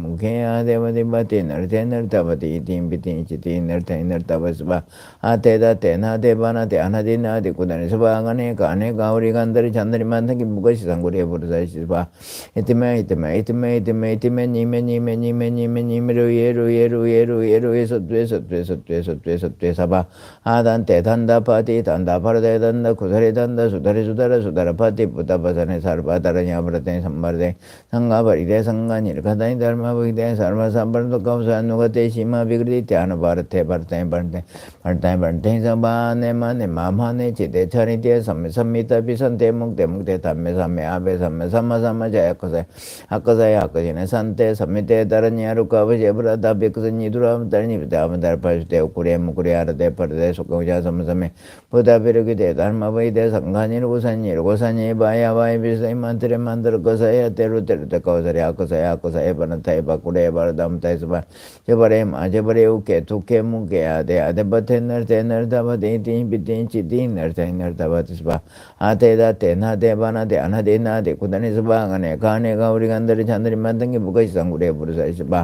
Speaker 1: 무게야 대바디 바디 너르데 너르다바디 이딘 비딘 지딘 너르데 너르다바스바 아테다 테나 대바나 대하나디나 디구다니스바 가네 가네 가우리 간다리 잔다리 만ทั้ง기 무것이 상고리에 부르다시바 이티메 이티메 이티메 이티메 이티메 니메 니메 니메 니메 니메로 예로 예로 예로 예로 에서 돼서 돼서 돼서 돼서 돼서바 아단 대단다 바디 단다 바르데 단다 구사리 단다 수다리 수다라 수다라 바디 부다바사네 사르바다라니 아브라테니 삼바르데 상가바리데 상가니 가다니 धर्मविदे सर्वसंपन्न कौशनुगते सीमा विकृति त्यान बढ़ते बढ़ते बढ़ते बढ़ते बढ़ते सबाने माने मामाने चिते चरिते सम्मित विसंते मुक्ते मुक्ते तम्मे सम्मे आबे सम्मे सम्म सम्म जय कसे हकसे हकजिने संते सम्मिते तरन्य रुकवजे ब्रदा बिकसनि दुराम तरनि विदाम दर्पस्ते उकुरे मुकुरे आरते परदे सुकौजा सम्म सम्मे बुधा विरुगिते धर्मविदे संघानि रुसनि रुसनि बाया बाय विसै मंत्रे मंत्र कसे तेरु तेरु कौसरे हकसे हकसे बनते बकुड़े बरदम तेसबा जबरे मा जबरे उके तुके मुके आदे आदे बते नरते नरदबते तीन बितीन चिती नरते नरदबतिसबा आते दाते नादे बना दे अनादे नादे कुदने सबा गने काने गौरी गंदरी चंदरी मंदंगे बुगै संगुरे पुरुषैसबा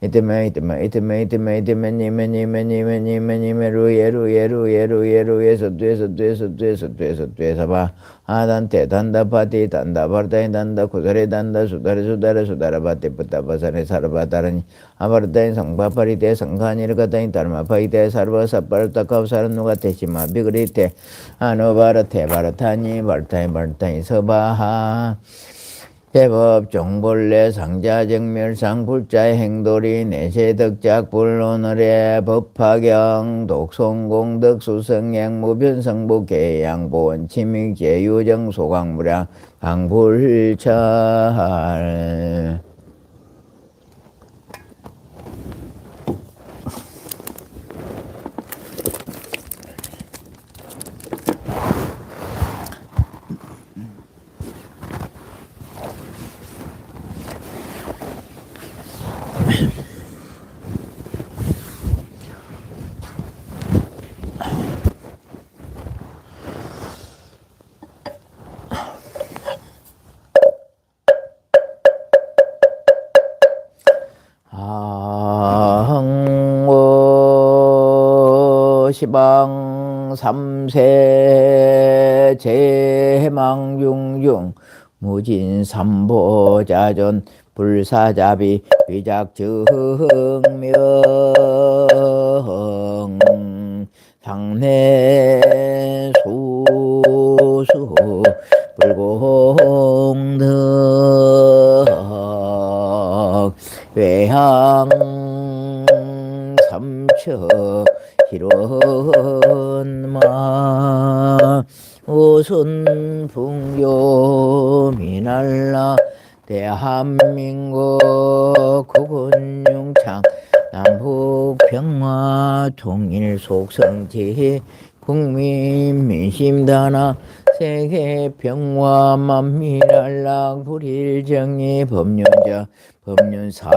Speaker 1: इतमे इतमे इतमे इतमे इतमे निमे निमे निमे निमे निमे रुये रुये रुये रुये रुये सद्वे सद्वे सद्वे सद्वे सद्वे सबा आदंते दंदा पाती दंदा बरते दंदा कुदरे दंदा सुदरे सुदरे सुदरे बाते पुता बसने सर्वतरनि अवर्ते संभापरिते संघानिर्गते धर्मपैते सर्व सपर्त कौसरनुगते सीमा विगृते अनुभारते भारतानि वर्ते वर्ते स바하 제법 종벌레 상자정멸상 불자의 행돌이 내세덕작 불론을해 법화경 독성공덕 수성행 무변성부 계양보원 치밀 제유정 소강무량 강불찰 시방 삼세 제해망중중 무진삼보자전 불사자비 위작증명 상내수수 불공덕 외향 삼처 희론마 우순풍교 미날라 대한민국 국군융창 남북평화 통일 속성지 국민 민심단하 세계평화 만민안락 불일정의 법륜자 법륜상연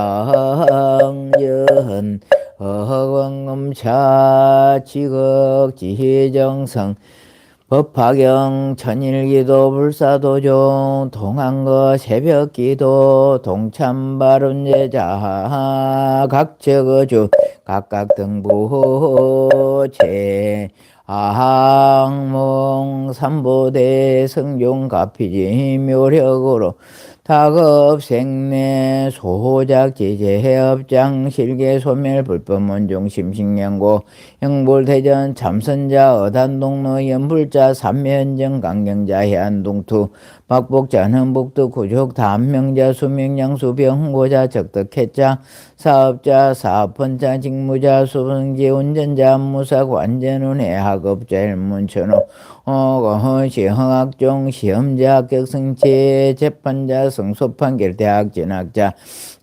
Speaker 1: 허광음차 지극지정성 법화경 천일기도 불사도종 동안거 새벽기도 동참발언제자 각적어주 각각 등부제 아항몽 삼보대 성종가피지 묘력으로 다급생내 소작지제해업장 실계소멸 불법원종 심식량고 영불대전 참선자 어단동로 연불자 삼면정 강경자 해안동투 박복자 흥북도 구족 담명자 수명량수병 홍보자 적덕해자 사업자 사업펀자 직무자 수성지 운전자 무사 관전운해 학업자 일문천호 시흥학종 시험자 합격성취 재판자 성소판결 대학 진학자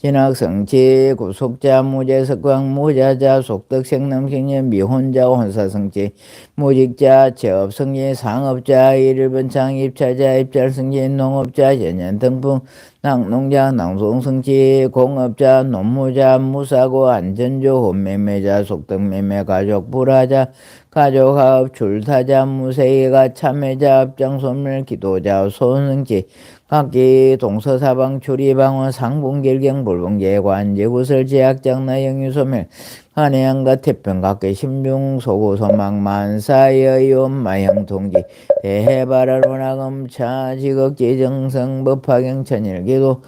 Speaker 1: 진학성취 구속자 무죄석광 무자자 속덕생남생년 미혼자 혼사성취 무직자 취업성취 상업자 일일번창 입찰자 입찰성취 농업자 전년등품 낙농자 낭송성취 공업자 논무자 무사고 안전조 혼매매자 속덕매매 가족 불화자 가족합 출타자 무세이가 참여자 앞장소멸 기도자 소승지 각기 동서사방 추리방어 상봉결경 불봉제관 제구설 제약장나 영유소멸 한해양가 태평 각기 심중 소구소망 만사여의원 마형통지 대해바라로나검차 지극지정성 법화경천일기도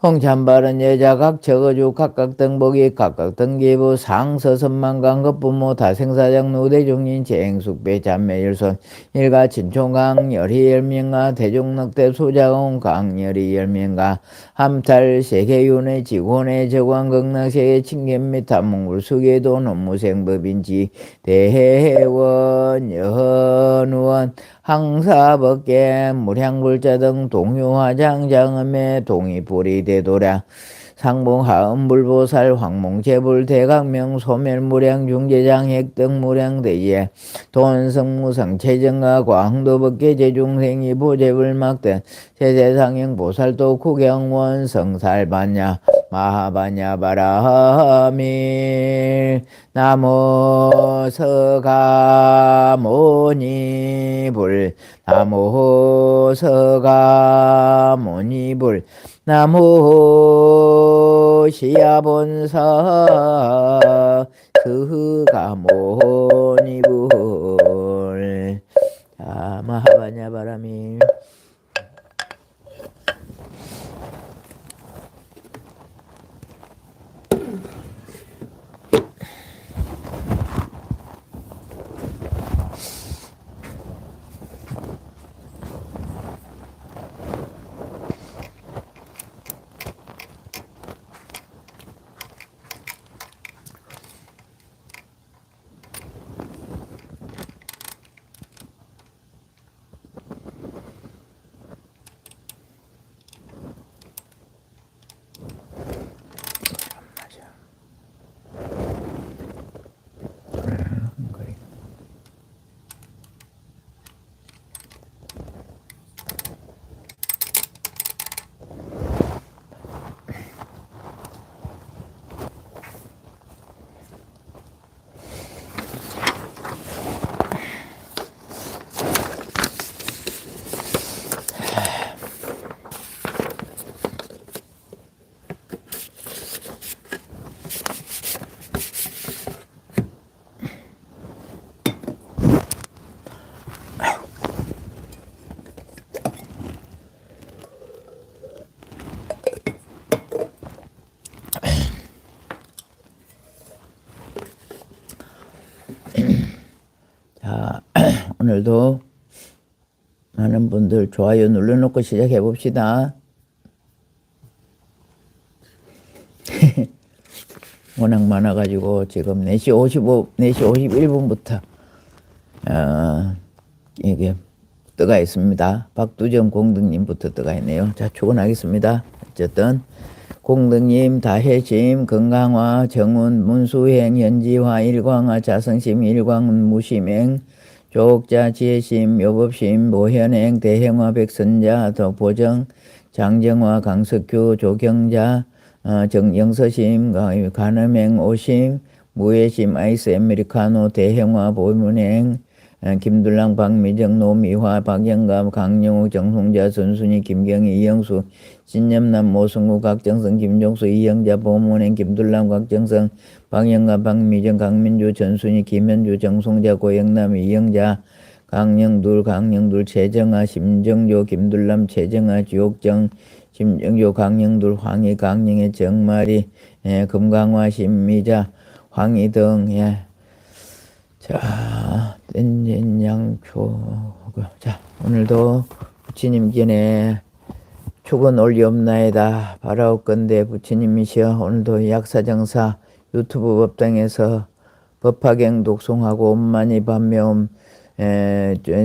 Speaker 1: 홍찬바른 여자 각 저거주 각각 등복이 각각 등기부 상서선만강 급부모 다생사장 노대중인 재행숙배 잔매일손 일가 친총강 열희 열명가 대중넉대 수자공 강열희 열명가 함탈 세계윤회 지곤의 저관 극락세계 칭견미 탐몽불 수계도 논무생법인지 대해원 여헌원 항사법계 물향불자 등 동유화장 장음의 동이불이 대도량 상봉하음불보살 황몽제불 대각명 소멸무량 중제장 핵등 무량대예 돈성무상 체정가 광도법계 제중생이 보제불막등 세세상형 보살도 구경원 성살반야 마하반야 바라밀 나모 서가모니불 나모 서가모니불 나모 시야본사 서가모니불 자 마하반야 바라밀 자, 오늘도 많은 분들 좋아요 눌러놓고 시작해 봅시다. 워낙 많아가지고 지금 4시 51분부터 이게 뜨가 있습니다. 박두정 공등님부터 뜨가 있네요. 자, 출근하겠습니다. 어쨌든 공등님 다해심 건강화 정운 문수행 현지화 일광화 자성심 일광은 무심행 조옥자 지혜심 요법심 모현행 대행화 백선자 도보정 장정화 강석규 조경자 정영서심 간음행 오심 무예심 아이스 아메리카노 대행화 보문행 김둘랑 박미정 노미화 박영감 강영욱 정송자 선순이 김경희 이영수 신념남 모승우 각정성 김종수 이영자 보문행 김둘랑 각정성 박영감 박미정 강민주 전순이 김현주 정송자 고영남 이영자 강영둘 최정아 심정조 김둘람 최정아 지옥정 심정조 강영둘 황희 강영의 정마리 금강화 심미자 황희 등 자, 땐젠양초. 자, 오늘도 부처님 견에 축은 올리옵나이다. 바라옵건대 부처님이시여 오늘도 약사정사 유튜브 법당에서 법화경 독송하고 엄만이 반매옴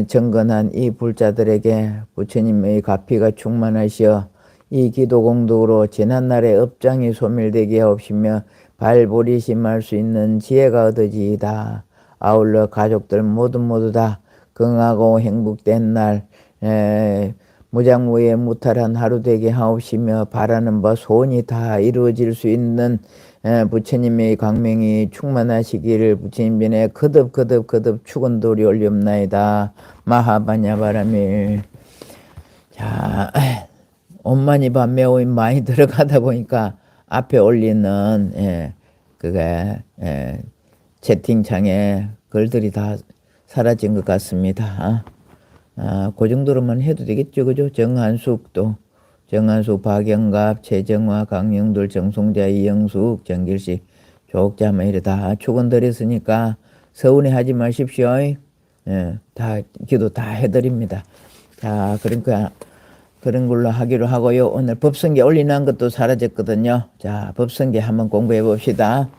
Speaker 1: 정건한 이 불자들에게 부처님의 가피가 충만하시어 이 기도 공덕으로 지난날의 업장이 소멸되게 하옵시며 발보리심할 수 있는 지혜가 얻어지이다. 아울러 가족들 모두 다 건강하고 행복된 날 무장무예 무탈한 하루 되게 하옵시며 바라는 바 소원이 다 이루어질 수 있는 부처님의 광명이 충만하시기를 부처님 전에 거듭 축원돌이 올리옵나이다. 마하바냐 바라밀. 자, 온만이 밤매오인 많이 들어가다 보니까 앞에 올리는 그게 채팅창에 글들이 다 사라진 것 같습니다. 그 정도로만 해도 되겠죠, 그죠? 정한숙, 박영갑, 최정화, 강영돌, 정송자, 이영숙, 정길식, 조옥자만 이래 다 축원드렸으니까 서운해하지 마십시오. 다 기도 다 해드립니다. 자, 그러니까 그런 걸로 하기로 하고요. 오늘 법성계 올리는 것도 사라졌거든요. 자, 법성계 한번 공부해 봅시다.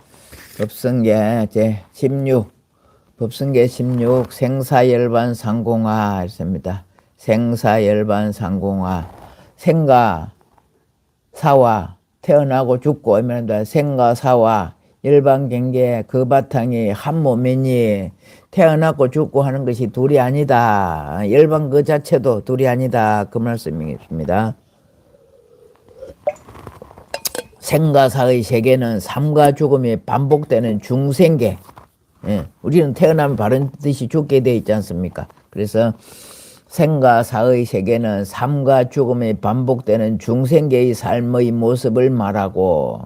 Speaker 1: 법성계 제16, 법성계 16, 생사열반 상공화 했습니다. 생사열반 상공화. 생과 사와 태어나고 죽고 이면다 생과 사와 열반경계 그 바탕이 한 몸이니 태어나고 죽고 하는 것이 둘이 아니다. 열반 그 자체도 둘이 아니다. 그 말씀이겠습니다. 생과 사의 세계는 삶과 죽음이 반복되는 중생계. 우리는 태어나면 반드시 죽게 되어 있지 않습니까? 그래서 생과 사의 세계는 삶과 죽음이 반복되는 중생계의 삶의 모습을 말하고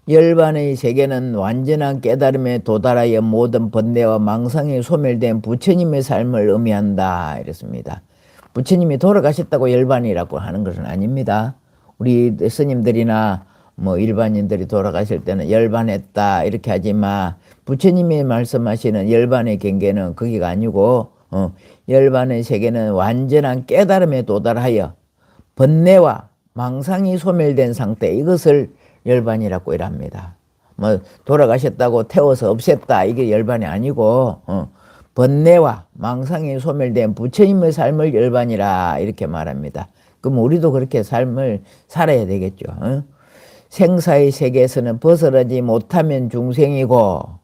Speaker 1: 열반의 세계는 완전한 깨달음에 도달하여 모든 번뇌와 망상에 소멸된 부처님의 삶을 의미한다 이랬습니다. 부처님이 돌아가셨다고 열반이라고 하는 것은 아닙니다. 우리 스님들이나 뭐 일반인들이 돌아가실 때는 열반했다 이렇게 하지만 부처님이 말씀하시는 열반의 경계는 거기가 아니고 열반의 세계는 완전한 깨달음에 도달하여 번뇌와 망상이 소멸된 상태 이것을 열반이라고 일합니다. 뭐 돌아가셨다고 태워서 없앴다 이게 열반이 아니고 번뇌와 망상이 소멸된 부처님의 삶을 열반이라 이렇게 말합니다. 그럼 우리도 그렇게 삶을 살아야 되겠죠. 생사의 세계에서는 벗어나지 못하면 중생이고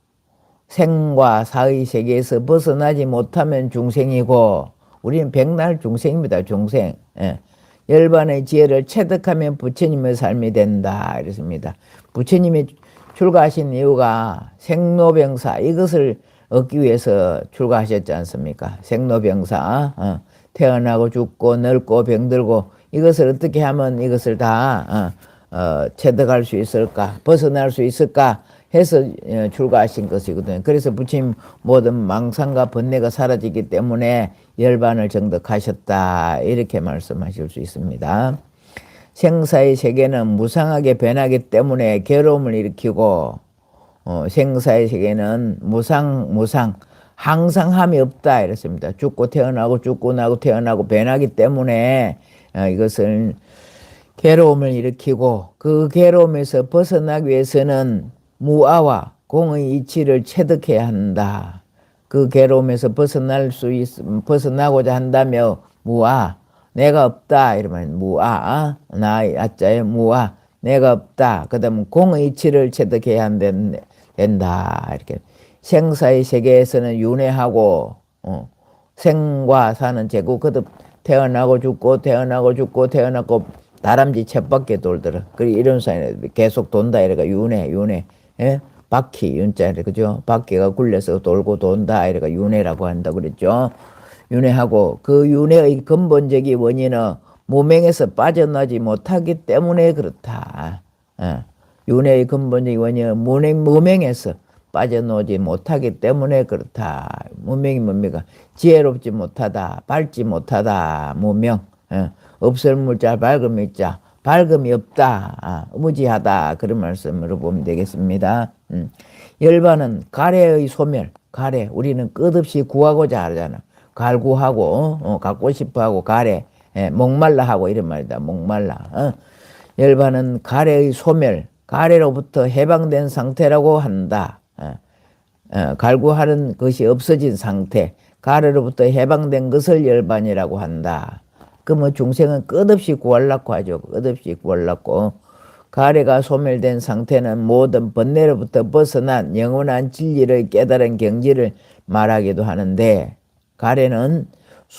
Speaker 1: 생과 사의 세계에서 벗어나지 못하면 중생이고 우리는 백날 중생입니다. 중생. 열반의 지혜를 체득하면 부처님의 삶이 된다 이랬습니다. 부처님이 출가하신 이유가 생로병사 이것을 얻기 위해서 출가하셨지 않습니까? 생로병사 태어나고 죽고 늙고 병들고 이것을 어떻게 하면 이것을 다 체득할 수 있을까 벗어날 수 있을까 해서 출가하신 것이거든요. 그래서 부처님 모든 망상과 번뇌가 사라지기 때문에 열반을 정득하셨다 이렇게 말씀하실 수 있습니다. 생사의 세계는 무상하게 변하기 때문에 괴로움을 일으키고 생사의 세계는 무상 항상함이 없다 이랬습니다. 죽고 태어나고 죽고 나고 태어나고 변하기 때문에 이것을 괴로움을 일으키고 그 괴로움에서 벗어나기 위해서는 무아와 공의 이치를 체득해야 한다. 그 괴로움에서 벗어나고자 한다며 무아 내가 없다 이러면 무아 나의 아자에 무아 내가 없다. 그 다음 공의 이치를 체득해야 된다. 이렇게 생사의 세계에서는 윤회하고 생과 사는 제국 거듭 태어나고 죽고 다람쥐 쳇바퀴 돌더라. 그리고 이런 사이에 계속 돈다 이래가 윤회 바퀴 윤자 그죠? 바퀴가 굴려서 돌고 돈다 이래가 윤회라고 한다 그랬죠. 윤회하고 그 윤회의 근본적인 원인은 무명에서 빠져나지 못하기 때문에 그렇다. 윤회의 근본적인 원인은 무명에서 빠져나오지 못하기 때문에 그렇다. 무명이 뭡니까? 지혜롭지 못하다, 밝지 못하다, 무명. 없을 물자, 밝음이 있자. 밝음이 없다, 무지하다. 그런 말씀으로 보면 되겠습니다. 열반은 가래의 소멸, 가래. 우리는 끝없이 구하고자 하잖아. 갈구하고, 갖고 싶어 하고, 가래. 목말라 하고 이런 말이다. 목말라. 열반은 가래의 소멸, 가래로부터 해방된 상태라고 한다. 갈구하는 것이 없어진 상태, 가래로부터 해방된 것을 열반이라고 한다. 그러면 중생은 끝없이 구하려고 하죠. 끝없이 구하려고. 가래가 소멸된 상태는 모든 번뇌로부터 벗어난 영원한 진리를 깨달은 경지를 말하기도 하는데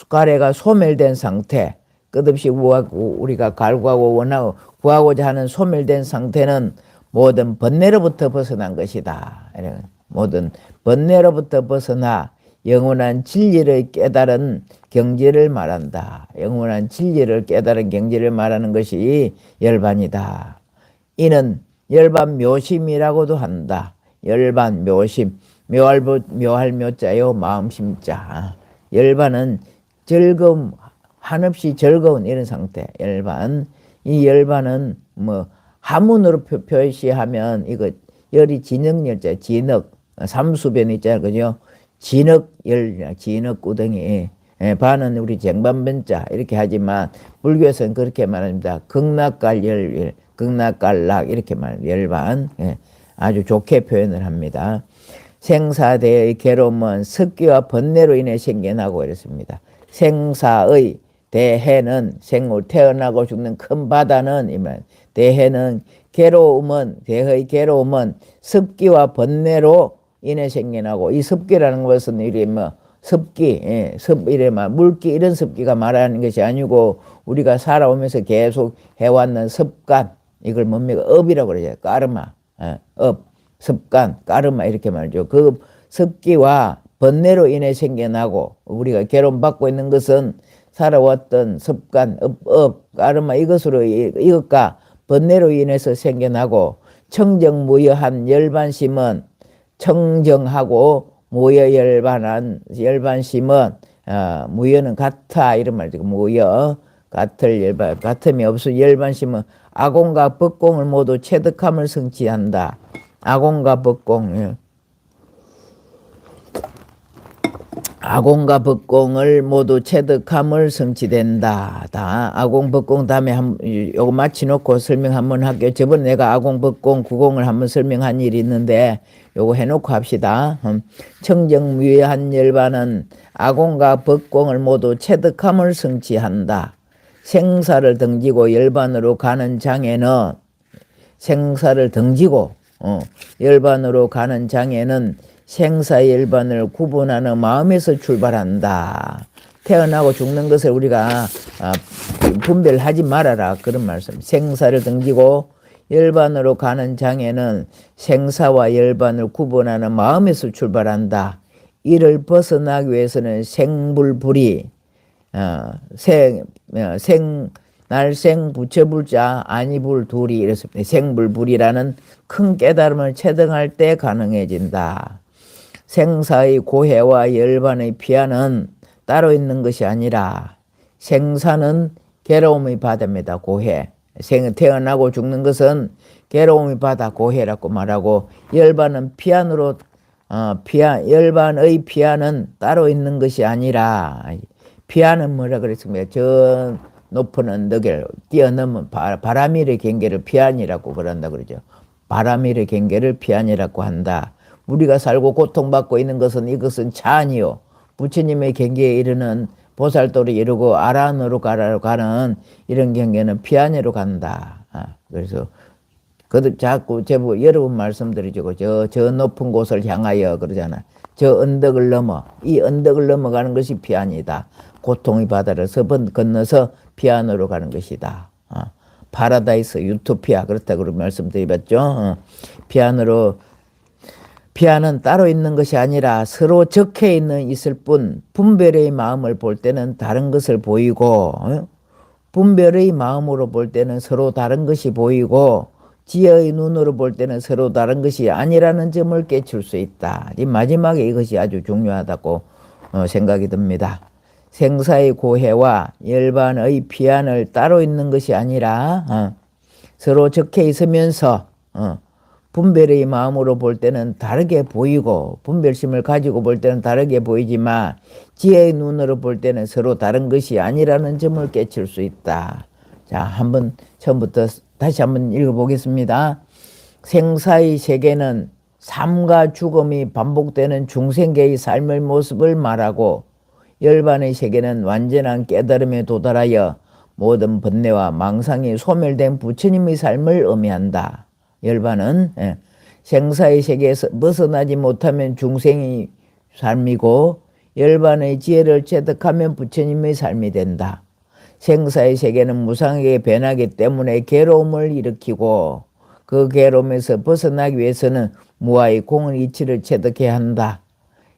Speaker 1: 가래가 소멸된 상태, 끝없이 우리가 갈구하고 원하고 구하고자 하는 소멸된 상태는 모든 번뇌로부터 벗어난 것이다. 모든 번뇌로부터 벗어나 영원한 진리를 깨달은 경지를 말한다. 영원한 진리를 깨달은 경지를 말하는 것이 열반이다. 이는 열반 묘심이라고도 한다. 열반 묘심, 묘할 묘자요 마음심자. 열반은 즐거움, 한없이 즐거운 이런 상태. 열반. 이 열반은 뭐 한문으로 표시하면 이거 열이 진흙열자, 진흙, 삼수변 있잖아요, 그죠? 진흙열, 진흙구덩이. 반은 우리 쟁반변자 이렇게 하지만 불교에서는 그렇게 말합니다. 극락갈열, 극락갈락 이렇게 말합니다. 열반. 아주 좋게 표현을 합니다. 생사대의 괴로움은 습기와 번뇌로 인해 생겨나고 이렇습니다. 생사의 대해는 생을 태어나고 죽는 큰 바다는 이말 대해는 괴로움은 대해의 괴로움은 습기와 번뇌로 인해 생겨나고 이 습기라는 것은 이래 뭐 습기, 이래 막 물기 이런 습기가 말하는 것이 아니고 우리가 살아오면서 계속 해왔는 습관 이걸 뭡니까 업이라고 그러죠. 까르마, 업, 습관, 까르마 이렇게 말이죠. 그 습기와 번뇌로 인해 생겨나고 우리가 괴로움받고 있는 것은 살아왔던 습관, 까르마 이것과 번뇌로 인해서 생겨나고 청정무여한 열반심은 청정하고 무여열반한 열반심은 무여는 같아 이런 말이죠. 무여 같을 열반 같음이 없어 열반심은 아공과 법공을 모두 체득함을 성취한다. 아공과 법공 아공과 법공을 모두 체득함을 성취된다. 다 아공 법공 다음에 요거 마치놓고 설명 한번 할게요. 저번에 내가 아공 법공 구공을 한번 설명한 일이 있는데 요거 해놓고 합시다. 청정무예한 열반은 아공과 법공을 모두 체득함을 성취한다. 생사를 등지고 열반으로 가는 장에는 생사를 등지고 열반으로 가는 장에는 생사 열반을 구분하는 마음에서 출발한다. 태어나고 죽는 것을 우리가 분별하지 말아라 그런 말씀. 생사를 등지고 열반으로 가는 장에는 생사와 열반을 구분하는 마음에서 출발한다. 이를 벗어나기 위해서는 생불불이 날생 부처불자 아니불 둘이 이랬습니다. 생불불이라는 큰 깨달음을 체득할 때 가능해진다. 생사의 고해와 열반의 피하는 따로 있는 것이 아니라 생사는 괴로움의 바다입니다. 고해. 태어나고 죽는 것은 괴로움의 바다 고해라고 말하고 열반은 피안으로 열반의 피안은 따로 있는 것이 아니라 피안은 뭐라 그랬습니까? 저 높은 언덕을 뛰어넘은 바람일의 경계를 피안이라고 그런다 그러죠. 바람일의 경계를 피안이라고 한다. 우리가 살고 고통받고 있는 것은 이것은 차안이요. 부처님의 경계에 이르는 보살도를 이루고 아라한으로 가는 이런 경계는 피안으로 간다. 그래서 자꾸 제부 여러 번 말씀드리죠. 저 높은 곳을 향하여 그러잖아. 저 언덕을 넘어 이 언덕을 넘어가는 것이 피안이다. 고통의 바다를 건너서 피안으로 가는 것이다. 파라다이스 유토피아 그렇다고 말씀드려봤죠. 피안은 따로 있는 것이 아니라 서로 적해 있을 뿐 분별의 마음을 볼 때는 다른 것을 보이고 분별의 마음으로 볼 때는 서로 다른 것이 보이고 지혜의 눈으로 볼 때는 서로 다른 것이 아니라는 점을 깨칠 수 있다. 이 마지막에 이것이 아주 중요하다고 생각이 듭니다. 생사의 고해와 열반의 피안을 따로 있는 것이 아니라 서로 적해 있으면서 분별의 마음으로 볼 때는 다르게 보이고 분별심을 가지고 볼 때는 다르게 보이지만 지혜의 눈으로 볼 때는 서로 다른 것이 아니라는 점을 깨칠 수 있다. 자, 한번 처음부터 다시 한번 읽어보겠습니다. 생사의 세계는 삶과 죽음이 반복되는 중생계의 삶의 모습을 말하고 열반의 세계는 완전한 깨달음에 도달하여 모든 번뇌와 망상이 소멸된 부처님의 삶을 의미한다. 열반은 생사의 세계에서 벗어나지 못하면 중생의 삶이고 열반의 지혜를 체득하면 부처님의 삶이 된다. 생사의 세계는 무상하게 변하기 때문에 괴로움을 일으키고 그 괴로움에서 벗어나기 위해서는 무아의 공의 이치를 체득해야 한다.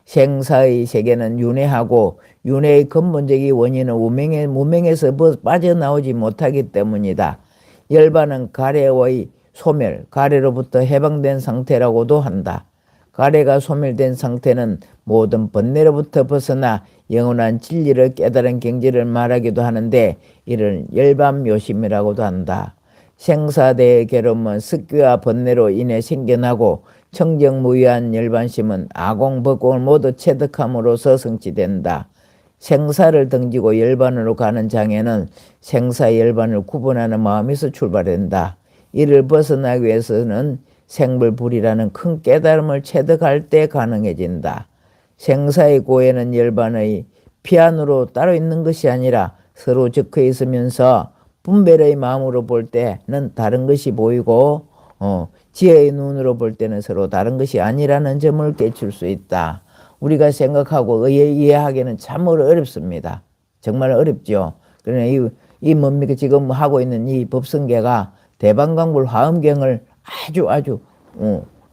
Speaker 1: 생사의 세계는 윤회하고 윤회의 근본적인 원인은 무명에서 빠져나오지 못하기 때문이다. 열반은 가래의 소멸, 가래로부터 해방된 상태라고도 한다. 가래가 소멸된 상태는 모든 번뇌로부터 벗어나 영원한 진리를 깨달은 경지를 말하기도 하는데 이를 열반묘심이라고도 한다. 생사대의 괴로움은 습기와 번뇌로 인해 생겨나고 청정무의한 열반심은 아공법공을 모두 체득함으로써 성취된다. 생사를 등지고 열반으로 가는 장애는 생사 열반을 구분하는 마음에서 출발된다. 이를 벗어나기 위해서는 생불불이라는 큰 깨달음을 체득할 때 가능해진다. 생사의 고해는 열반의 피안으로 따로 있는 것이 아니라 서로 적혀 있으면서 분별의 마음으로 볼 때는 다른 것이 보이고 지혜의 눈으로 볼 때는 서로 다른 것이 아니라는 점을 깨칠 수 있다. 우리가 생각하고 이해하기는 참으로 어렵습니다. 정말 어렵죠. 그러나 이 뭡니까 지금 하고 있는 이 법성계가 대방광불 화엄경을 아주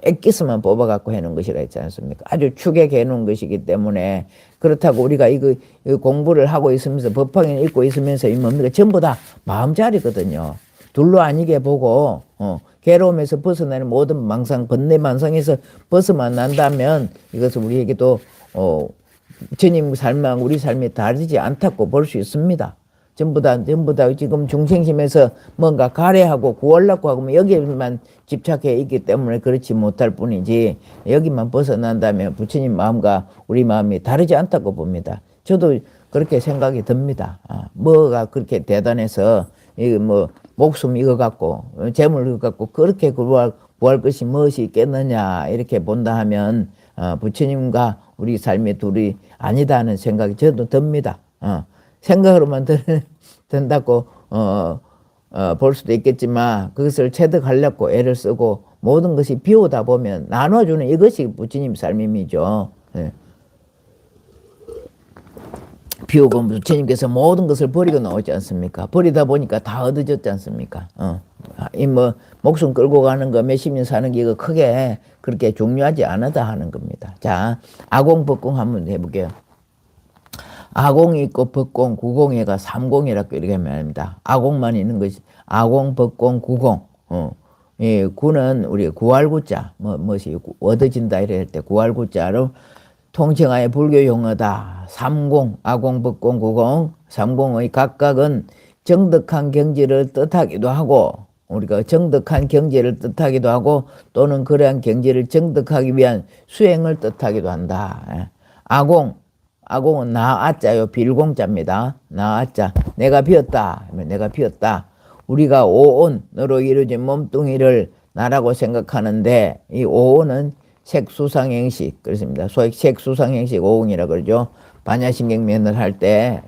Speaker 1: 엑기스만 뽑아갖고 해놓은 것이라 했지 않습니까? 아주 축약해 놓은 것이기 때문에 그렇다고 우리가 이거 공부를 하고 있으면서 법화경 읽고 있으면서 이 뭡니까 전부 다 마음자리거든요. 둘로 아니게 보고 괴로움에서 벗어나는 모든 망상 번뇌 망상에서 벗어만 난다면 이것은 우리에게도 주님 삶과 우리 삶이 다르지 않다고 볼 수 있습니다. 전부 다 지금 중생심에서 뭔가 가래하고 구하려고 하고 여기에만 집착해 있기 때문에 그렇지 못할 뿐이지 여기만 벗어난다면 부처님 마음과 우리 마음이 다르지 않다고 봅니다. 저도 그렇게 생각이 듭니다. 뭐가 그렇게 대단해서 목숨 이거 갖고 재물 이거 갖고 그렇게 구할 것이 무엇이 있겠느냐 이렇게 본다 하면 부처님과 우리 삶의 둘이 아니다 하는 생각이 저도 듭니다. 생각으로만 든다고 볼 수도 있겠지만 그것을 체득하려고 애를 쓰고 모든 것이 비우다 보면 나눠주는 이것이 부처님 삶임이죠. 네. 비우고 부처님께서 모든 것을 버리고 나오지 않습니까? 버리다 보니까 다 얻어졌지 않습니까? 목숨 끌고 가는 거 몇십 년 사는 게 이거 크게 그렇게 중요하지 않다 하는 겁니다. 자, 아공법공 한번 해볼게요. 아공이 있고 법공, 구공해가 삼공이라고 이렇게 말합니다. 아공만 있는 것이 아공, 법공, 구공. 예, 구는 우리 구할구자, 무엇이 얻어진다 이럴 때 구할구자로 통칭하여 불교 용어다. 삼공, 아공, 법공, 구공, 삼공의 각각은 정득한 경지를 뜻하기도 하고 우리가 정득한 경지를 뜻하기도 하고 또는 그러한 경지를 정득하기 위한 수행을 뜻하기도 한다. 아공은 나아자요 빌공자입니다. 나아자 내가 비었다 하면 내가 비었다. 우리가 오온으로 이루어진 몸뚱이를 나라고 생각하는데 이 오온은 색수상행식 그렇습니다. 소위 색수상행식 오온이라 그러죠. 반야신경면을 할 때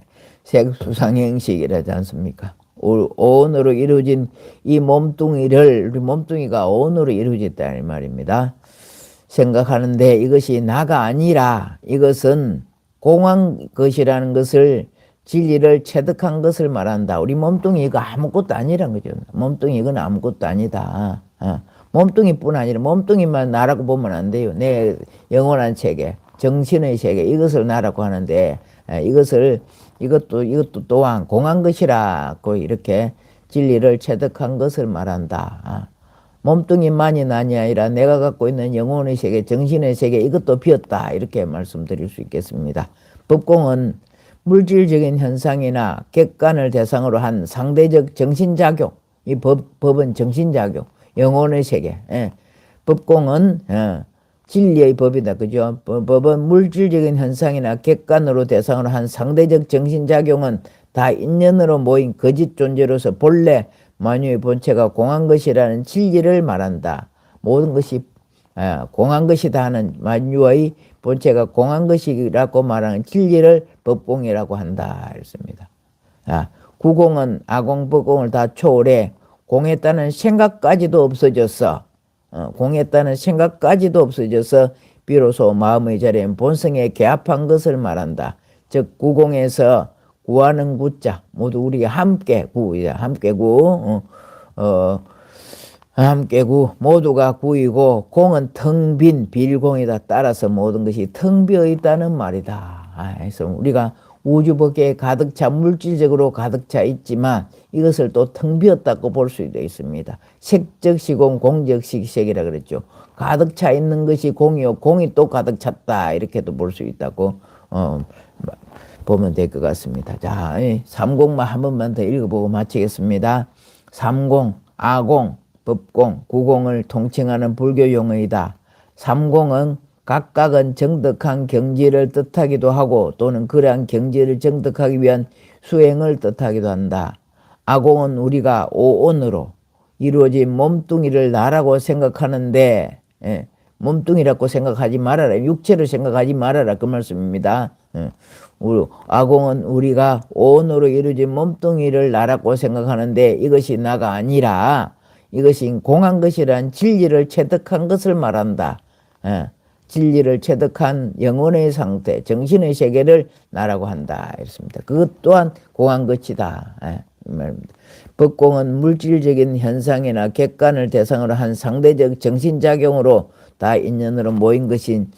Speaker 1: 색수상행식이라지 않습니까? 오온으로 이루어진 이 몸뚱이를 우리 몸뚱이가 오온으로 이루어졌다는 말입니다. 생각하는데 이것이 나가 아니라 이것은 공한 것이라는 것을 진리를 체득한 것을 말한다. 우리 몸뚱이 이거 아무것도 아니란 거죠. 몸뚱이 이건 아무것도 아니다. 몸뚱이뿐 아니라 몸뚱이만 나라고 보면 안 돼요. 내 영원한 세계, 정신의 세계 이것을 나라고 하는데 이것도 또한 공한 것이라고 이렇게 진리를 체득한 것을 말한다. 몸뚱이만이 난이 아니라 내가 갖고 있는 영혼의 세계, 정신의 세계 이것도 비었다 이렇게 말씀드릴 수 있겠습니다. 법공은 물질적인 현상이나 객관을 대상으로 한 상대적 정신작용, 이 법은 정신작용, 영혼의 세계. 법공은 진리의 법이다. 그죠? 법은 물질적인 현상이나 객관으로 대상으로 한 상대적 정신작용은 다 인연으로 모인 거짓 존재로서 본래 만유의 본체가 공한 것이라는 진리를 말한다. 모든 것이 공한 것이다 하는 만유의 본체가 공한 것이라고 말하는 진리를 법공이라고 한다. 이렇습니다. 구공은 아공, 법공을 다 초월해 공했다는 생각까지도 없어졌어. 공했다는 생각까지도 없어져서 비로소 마음의 자리엔 본성에 개합한 것을 말한다. 즉 구공에서 구하는 구자 모두 우리가 함께 구 함께 구 모두가 구이고 공은 텅 빈 빌공이다. 따라서 모든 것이 텅 비어 있다는 말이다. 그래서 우리가 우주 밖에 가득 차 물질적으로 가득 차 있지만 이것을 또 텅 비었다고 볼 수도 있습니다. 색적 시공 공적 식색이라 그랬죠. 가득 차 있는 것이 공이요 공이 또 가득 찼다 이렇게도 볼 수 있다고 보면 될 것 같습니다. 자, 삼공만 한 번만 더 읽어보고 마치겠습니다. 삼공, 아공, 법공, 구공을 통칭하는 불교 용어이다. 삼공은 각각은 정덕한 경지를 뜻하기도 하고 또는 그러한 경지를 정덕하기 위한 수행을 뜻하기도 한다. 아공은 우리가 오온으로 이루어진 몸뚱이를 나라고 생각하는데 몸뚱이라고 생각하지 말아라. 육체를 생각하지 말아라. 그 말씀입니다. 아공은 우리가 오온으로 이루어진 몸뚱이를 나라고 생각하는데 이것이 나가 아니라 이것이 공한 것이란 진리를 체득한 것을 말한다. 진리를 체득한 영혼의 상태, 정신의 세계를 나라고 한다. 이렇습니다. 그것 또한 공한 것이다. 법공은 물질적인 현상이나 객관을 대상으로 한 상대적 정신작용으로 다 인연으로 모인 것인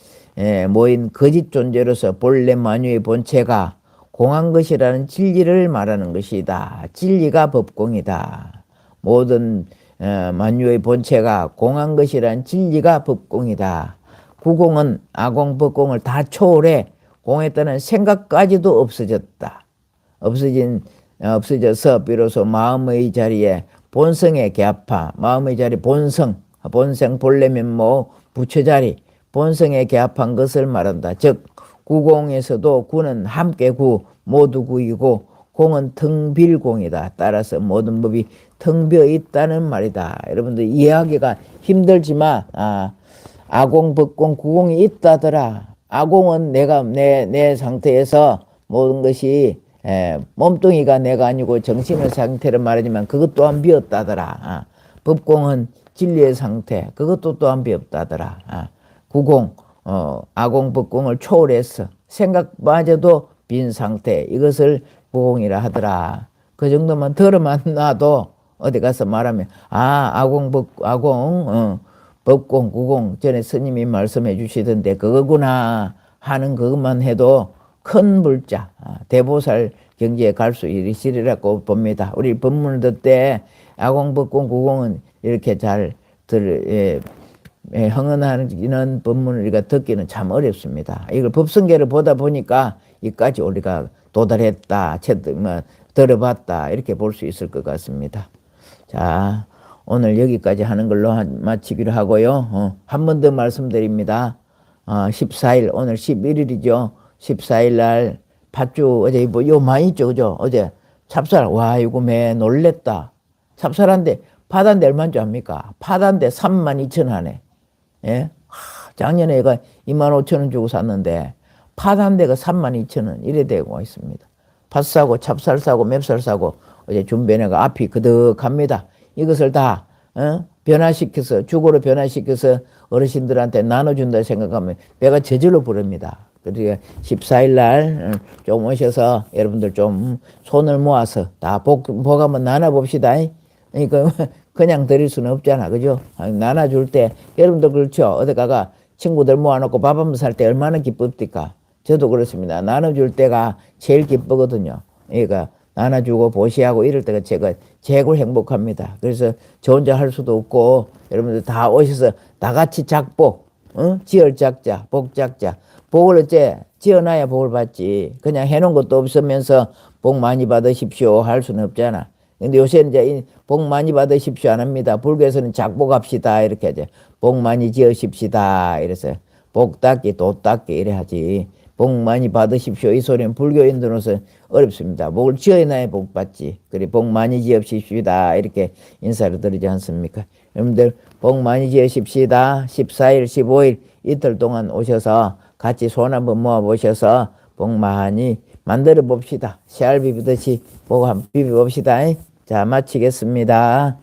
Speaker 1: 모인 거짓 존재로서 본래 만유의 본체가 공한 것이라는 진리를 말하는 것이다. 진리가 법공이다. 모든 만유의 본체가 공한 것이란 진리가 법공이다. 구공은 아공, 법공을 다 초월해 공에 따른 생각까지도 없어졌다. 없어져서 비로소 마음의 자리에 본성의 개합화, 마음의 자리 본성, 본래 면모, 부처자리, 본성에 개합한 것을 말한다. 즉 구공에서도 구는 함께 구, 모두 구이고 공은 텅 빌 공이다. 따라서 모든 법이 텅 비어 있다는 말이다. 여러분들 이해하기가 힘들지만 아공, 법공, 구공이 있다더라. 아공은 내가 내 상태에서 모든 것이 몸뚱이가 내가 아니고 정신의 상태를 말하지만 그것 또한 비었다더라. 법공은 진리의 상태, 그것도 또한 비었다더라. 구공, 아공, 법공을 초월해서 생각마저도 빈 상태, 이것을 구공이라 하더라. 그 정도만 들어만 놔도 어디 가서 말하면 아공, 법공, 구공 전에 스님이 말씀해 주시던데 그거구나 하는 그것만 해도 큰 물자 대보살 경지에 갈 수 있으리라고 봅니다. 우리 법문을 듣때 아공, 법공, 구공은 이렇게 잘 흥언하는 법문을 우리가 듣기는 참 어렵습니다. 이걸 법성계를 보다 보니까 이까지 우리가 도달했다, 들어봤다 이렇게 볼 수 있을 것 같습니다. 자, 오늘 여기까지 하는 걸로 마치기로 하고요. 한 번 더 말씀드립니다. 14일, 오늘 11일이죠. 14일 날 팥죽 어제 요 많이 있죠, 그죠? 어제 찹쌀, 와 이거 매 놀랬다. 찹쌀한데 팥한데 얼마인 줄 압니까? 팥한데 32,000원에. 예? 작년에 얘가 25,000원 주고 샀는데 팥한대가 32,000원 이래 되고 있습니다. 팥 사고 찹쌀 사고 맵쌀 사고 어제 준비해가 앞이 그득합니다. 이것을 다 변화시켜서 죽으로 변화시켜서 어르신들한테 나눠준다 생각하면 배가 저절로 부릅니다. 그러니까 14일 날 좀 오셔서 여러분들 좀 손을 모아서 다 복 한번 나눠봅시다. 그러니까 그냥 드릴 수는 없잖아, 그죠? 나눠줄 때 여러분들 그렇죠. 어디 가가 친구들 모아놓고 밥 한번 살 때 얼마나 기쁩니까? 저도 그렇습니다. 나눠줄 때가 제일 기쁘거든요. 그러니까 나눠주고 보시하고 이럴 때가 제가 제일 행복합니다. 그래서 저 혼자 할 수도 없고 여러분들 다 오셔서 다 같이 작복, 지을 작자, 복 작자. 복을 어째 지어놔야 복을 받지. 그냥 해놓은 것도 없으면서 복 많이 받으십시오 할 수는 없잖아. 근데 요새는 이제 복 많이 받으십시오 안 합니다. 불교에서는 작복합시다 이렇게 하죠. 복 많이 지으십시다 이래서 복 닦기 도 닦기 이래 하지. 복 많이 받으십시오 이 소리는 불교인들로서 어렵습니다. 복을 지어놔야 복 받지. 그래 복 많이 지읍시다 이렇게 인사를 드리지 않습니까? 여러분들 복 많이 지으십시다. 14일 15일 이틀 동안 오셔서 같이 손 한번 모아보셔서 복 많이 만들어 봅시다. 씨알 비비듯이 복 한번 비벼봅시다. 자, 마치겠습니다.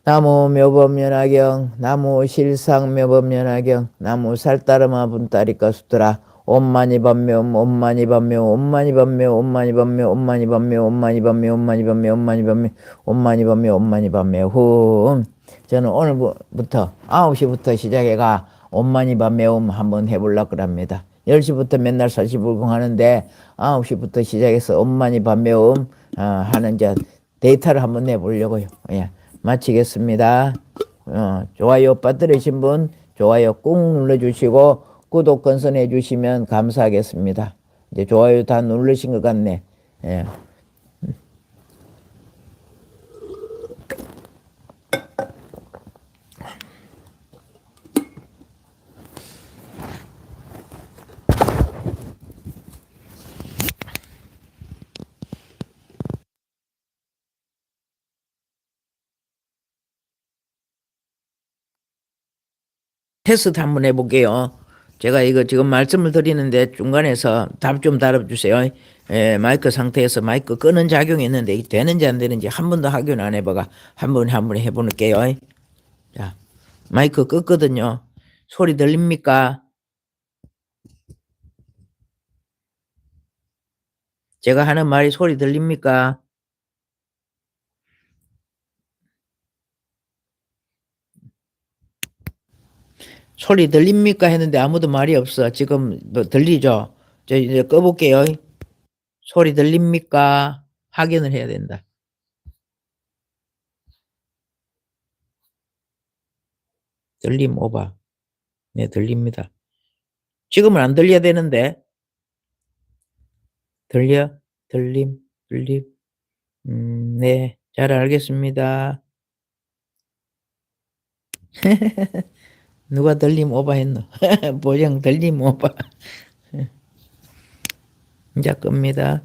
Speaker 1: 나무 묘법연화경, 나무 실상묘법연화경, 나무 살따르마 분따리까 수트라, 옴마니 밤묘, 옴마니 밤묘, 옴마니 밤묘, 옴마니 밤묘, 옴마니 밤묘, 옴마니 밤묘, 옴마니 밤묘, 옴마니 밤묘, 옴마니 밤묘, 옴마니 밤묘, 흠. 저는 오늘부터 9시부터 시작해가 온만이 밤매움 한번 해보려고 합니다. 10시부터 맨날 사시불공 하는데 9시부터 시작해서 온만이 밤매움 하는 데이터를 한번 내보려고요. 예, 마치겠습니다. 좋아요 빠뜨리신 분 좋아요 꾹 눌러주시고 구독 건선해 주시면 감사하겠습니다. 이제 좋아요 다 누르신 것 같네. 예. 테스트 한번 해볼게요. 제가 이거 지금 말씀을 드리는데 중간에서 답 좀 달아주세요. 예, 마이크 상태에서 마이크 끄는 작용이 있는데 이게 되는지 안 되는지 한 번도 확인 안 해봐가 한번 해볼게요. 자, 마이크 껐거든요. 소리 들립니까? 제가 하는 말이 소리 들립니까? 소리 들립니까? 했는데 아무도 말이 없어. 지금 뭐 들리죠? 저 이제 꺼볼게요. 소리 들립니까? 확인을 해야 된다. 들림 오바. 네, 들립니다. 지금은 안 들려야 되는데. 들려? 들림? 들림? 네. 잘 알겠습니다. 누가 들림 오바 했노? 보정 들림 오바. 이제 끕니다.